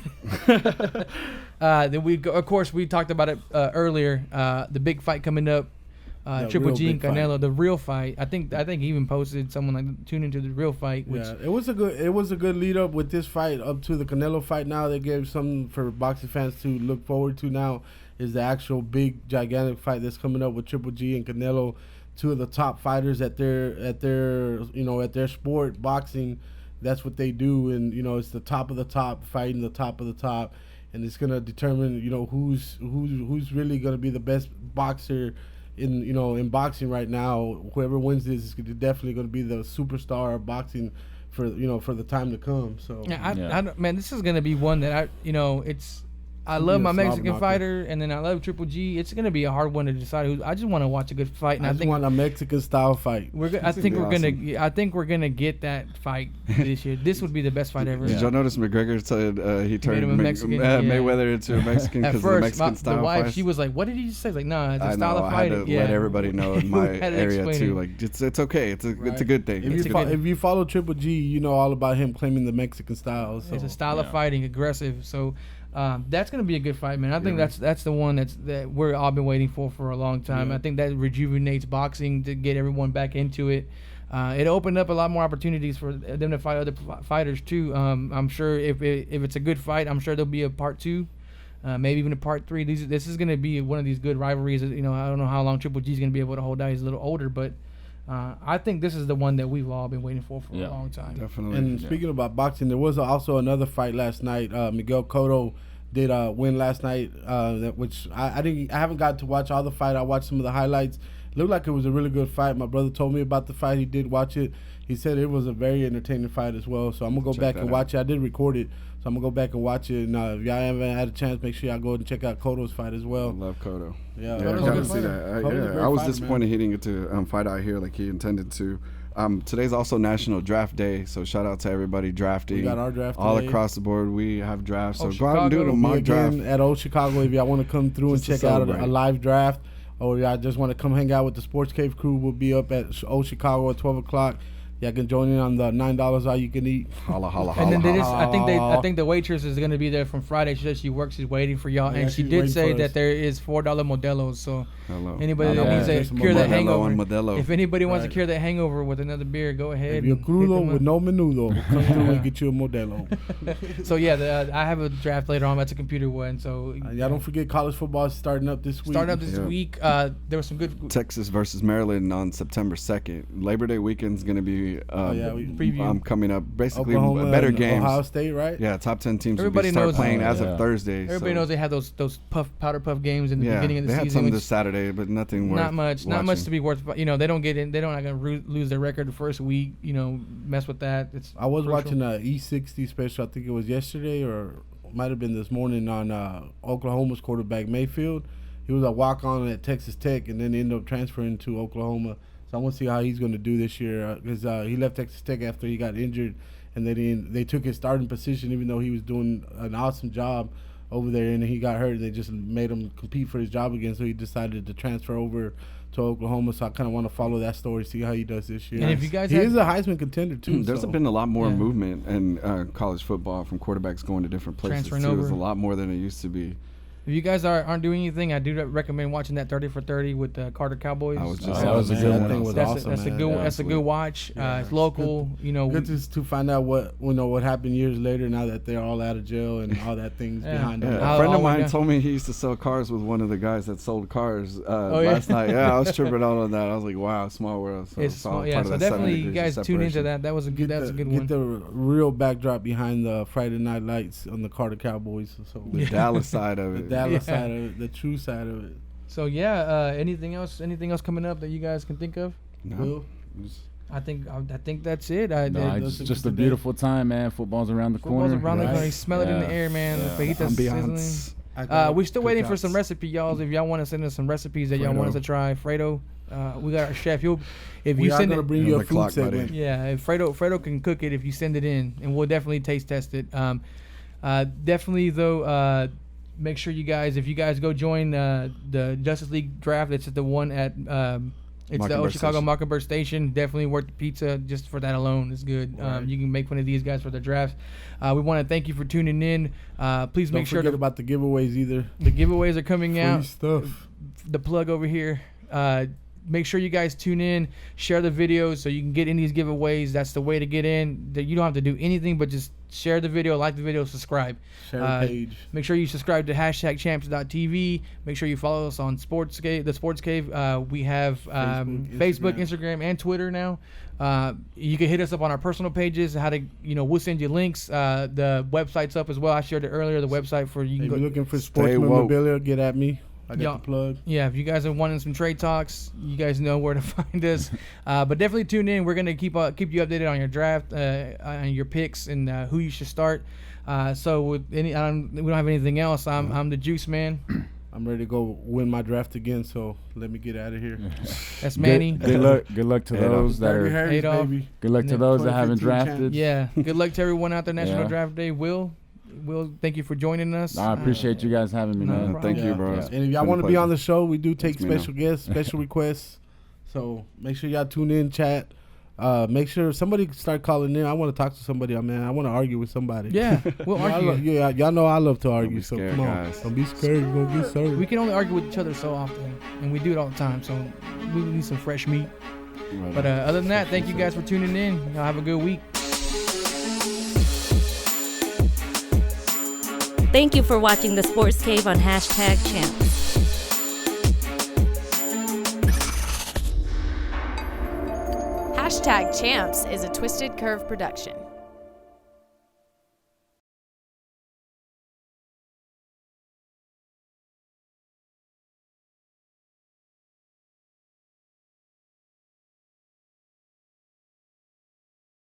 Then of course, we talked about it earlier. The big fight coming up. Triple G and Canelo, the real fight. I think he even posted someone like tune into the real fight. Which it was a good lead up with this fight up to the Canelo fight. Now they gave something for boxing fans to look forward to. Now is the actual big gigantic fight that's coming up with Triple G and Canelo, two of the top fighters at their sport, boxing. That's what they do, and it's the top of the top fighting the top of the top, and it's gonna determine who's really gonna be the best boxer. In boxing right now, whoever wins this is definitely going to be the superstar of boxing for the time to come. So man, this is going to be one that I love my Mexican fighter, and then I love Triple G. It's going to be a hard one to decide. I just want to watch a good fight, and I think want a Mexican style fight. I think we're gonna get that fight this year. This would be the best fight ever. Did y'all notice McGregor said he turned Mayweather into a Mexican because of the Mexican style? The wife, fight? She was like, "What did he say?" Like, no, it's a style of fighting. I had to let everybody know in my area too. Like, it's okay. It's a good thing. If you follow Triple G, you know all about him claiming the Mexican style. So. It's a style of fighting, aggressive. So. That's gonna be a good fight, man. I think that's the one that we're all been waiting for a long time. I think that rejuvenates boxing to get everyone back into it. It opened up a lot more opportunities for them to fight other fighters too. I'm sure if it's a good fight, I'm sure there'll be a part 2, maybe even a part 3. This is gonna be one of these good rivalries. I don't know how long Triple G is gonna be able to hold out. He's a little older, but. I think this is the one that we've all been waiting for a long time. Definitely. And speaking about boxing, there was also another fight last night. Miguel Cotto did win last night, which I haven't got to watch all the fight. I watched some of the highlights. Looked like it was a really good fight. My brother told me about the fight. He did watch it. He said it was a very entertaining fight as well. So I'm gonna go back and watch it. I did record it, so I'm gonna go back and watch it. And if y'all haven't had a chance, make sure y'all go and check out Cotto's fight as well. I love Cotto. Yeah, I got to see that. I was disappointed he didn't get to fight out here like he intended to. Today's also National Draft Day, so shout out to everybody drafting. We got our draft all today. Across the board. We have drafts, so Chicago, go out and do the mock draft at Old Chicago. If y'all want to come through and check out a live draft, or y'all just want to come hang out with the Sports Cave crew, we'll be up at Old Chicago at 12 o'clock. Y'all can join in on the $9 all you can eat. Holla, holla, and then holla. I think the waitress is gonna be there from Friday. She said she works. She's waiting for y'all, and she did say that there is $4 Modelos. So anybody that needs to cure that hangover, if anybody wants to cure that hangover with another beer, go ahead. If you're crudo with no menudo, come through and get you a Modelo. So I have a draft later on. That's a computer one. So y'all don't forget college football is starting up this week. There was some good Texas versus Maryland on September 2nd. Labor Day weekend's gonna be. Coming up, basically Oklahoma a better game. Ohio State, right? Yeah, top 10 teams will start playing as of Thursday. Everybody knows they had those powder puff games in the beginning of the season. They had some this Saturday, but nothing worth not much to be worth. They don't get in. They're not gonna lose their record the first week. Mess with that. I was watching a E60 special. I think it was yesterday or might have been this morning on Oklahoma's quarterback Mayfield. he was a walk-on at Texas Tech and then ended up transferring to Oklahoma. So I want to see how he's going to do this year because he left Texas Tech after he got injured, and they took his starting position even though he was doing an awesome job over there, and he got hurt. They just made him compete for his job again, so he decided to transfer over to Oklahoma. So I kind of want to follow that story, see how he does this year. And if you guys he is a Heisman contender too. There's been a lot more movement in college football from quarterbacks going to different places. Transferring too. over. There's a lot more than it used to be. If you guys aren't doing anything, I do recommend watching that 30 for 30 with the Carter Cowboys. I was just that was a good one. That thing was awesome, That's a man. good. Yeah, That's a good watch. It's local. Good, you know, good to find out what happened years later. Now that they're all out of jail and all that things behind them. A friend of mine told me he used to sell cars with one of the guys that sold cars last night. Yeah, I was tripping out on that. I was like, wow, small world. So it's small, so definitely you guys tune into that. That was a good. That's a good one. Get the real backdrop behind the Friday Night Lights on the Carter Cowboys. So the Dallas side of it. The Dallas side of it. The true side of it. So yeah, anything else coming up that you guys can think of? No. I think that's it. It's just a beautiful time, man. Football's around the corner. Football's around the corner. Right? You smell it in the air, man. The fajitas sizzling. We're still waiting for some recipe, y'all. If y'all want to send us some recipes that y'all want us to try, Fredo, we got our chef. If you send it, bring you a food segment. Yeah, if Fredo can cook it if you send it in, and we'll definitely taste test it. Definitely though. Make sure you guys, if you guys go join the Justice League draft, it's the one at it's the Chicago Mockingbird Station. Definitely worth the pizza just for that alone. It's good. Right. You can make fun of these guys for their drafts. We want to thank you for tuning in. Please make sure don't forget about the giveaways either. The giveaways are coming Free out. Stuff. The plug over here. Make sure you guys tune in, share the videos so you can get in these giveaways. That's the way to get in. You don't have to do anything but just share the video, like the video, subscribe. Share the page. Make sure you subscribe to #champs.tv. Make sure you follow us on SportsCave, the SportsCave. We have Facebook, Instagram, and Twitter now. You can hit us up on our personal pages. We'll send you links. The website's up as well. I shared it earlier. The website for you. If you're looking for sports memorabilia, get at me. I got the plug. Yeah, if you guys are wanting some trade talks, you guys know where to find us. But definitely tune in. We're gonna keep you updated on your draft, on your picks, and who you should start. So we don't have anything else. I'm the Juice Man. I'm ready to go win my draft again. So let me get out of here. That's Manny. Good luck to those that are. Good luck to those that haven't drafted. Yeah. Good luck to everyone out there. National Draft Day. Will, thank you for joining us. I appreciate you guys having me, man. Thank you, bro. And if y'all want to be on the show, we do take special guests, special requests. So make sure y'all tune in, chat. Make sure somebody start calling in. I want to talk to somebody, man. I want to argue with somebody. Yeah, we'll argue. Y'all know I love to argue. So scared, come on, guys. don't be scared. You're gonna get served. We can only argue with each other so often, and we do it all the time. So we need some fresh meat. Right. But other than that, thank you guys for tuning in. Y'all have a good week. Thank you for watching the Sports Cave on #champs. #champs is a Twisted Curve production.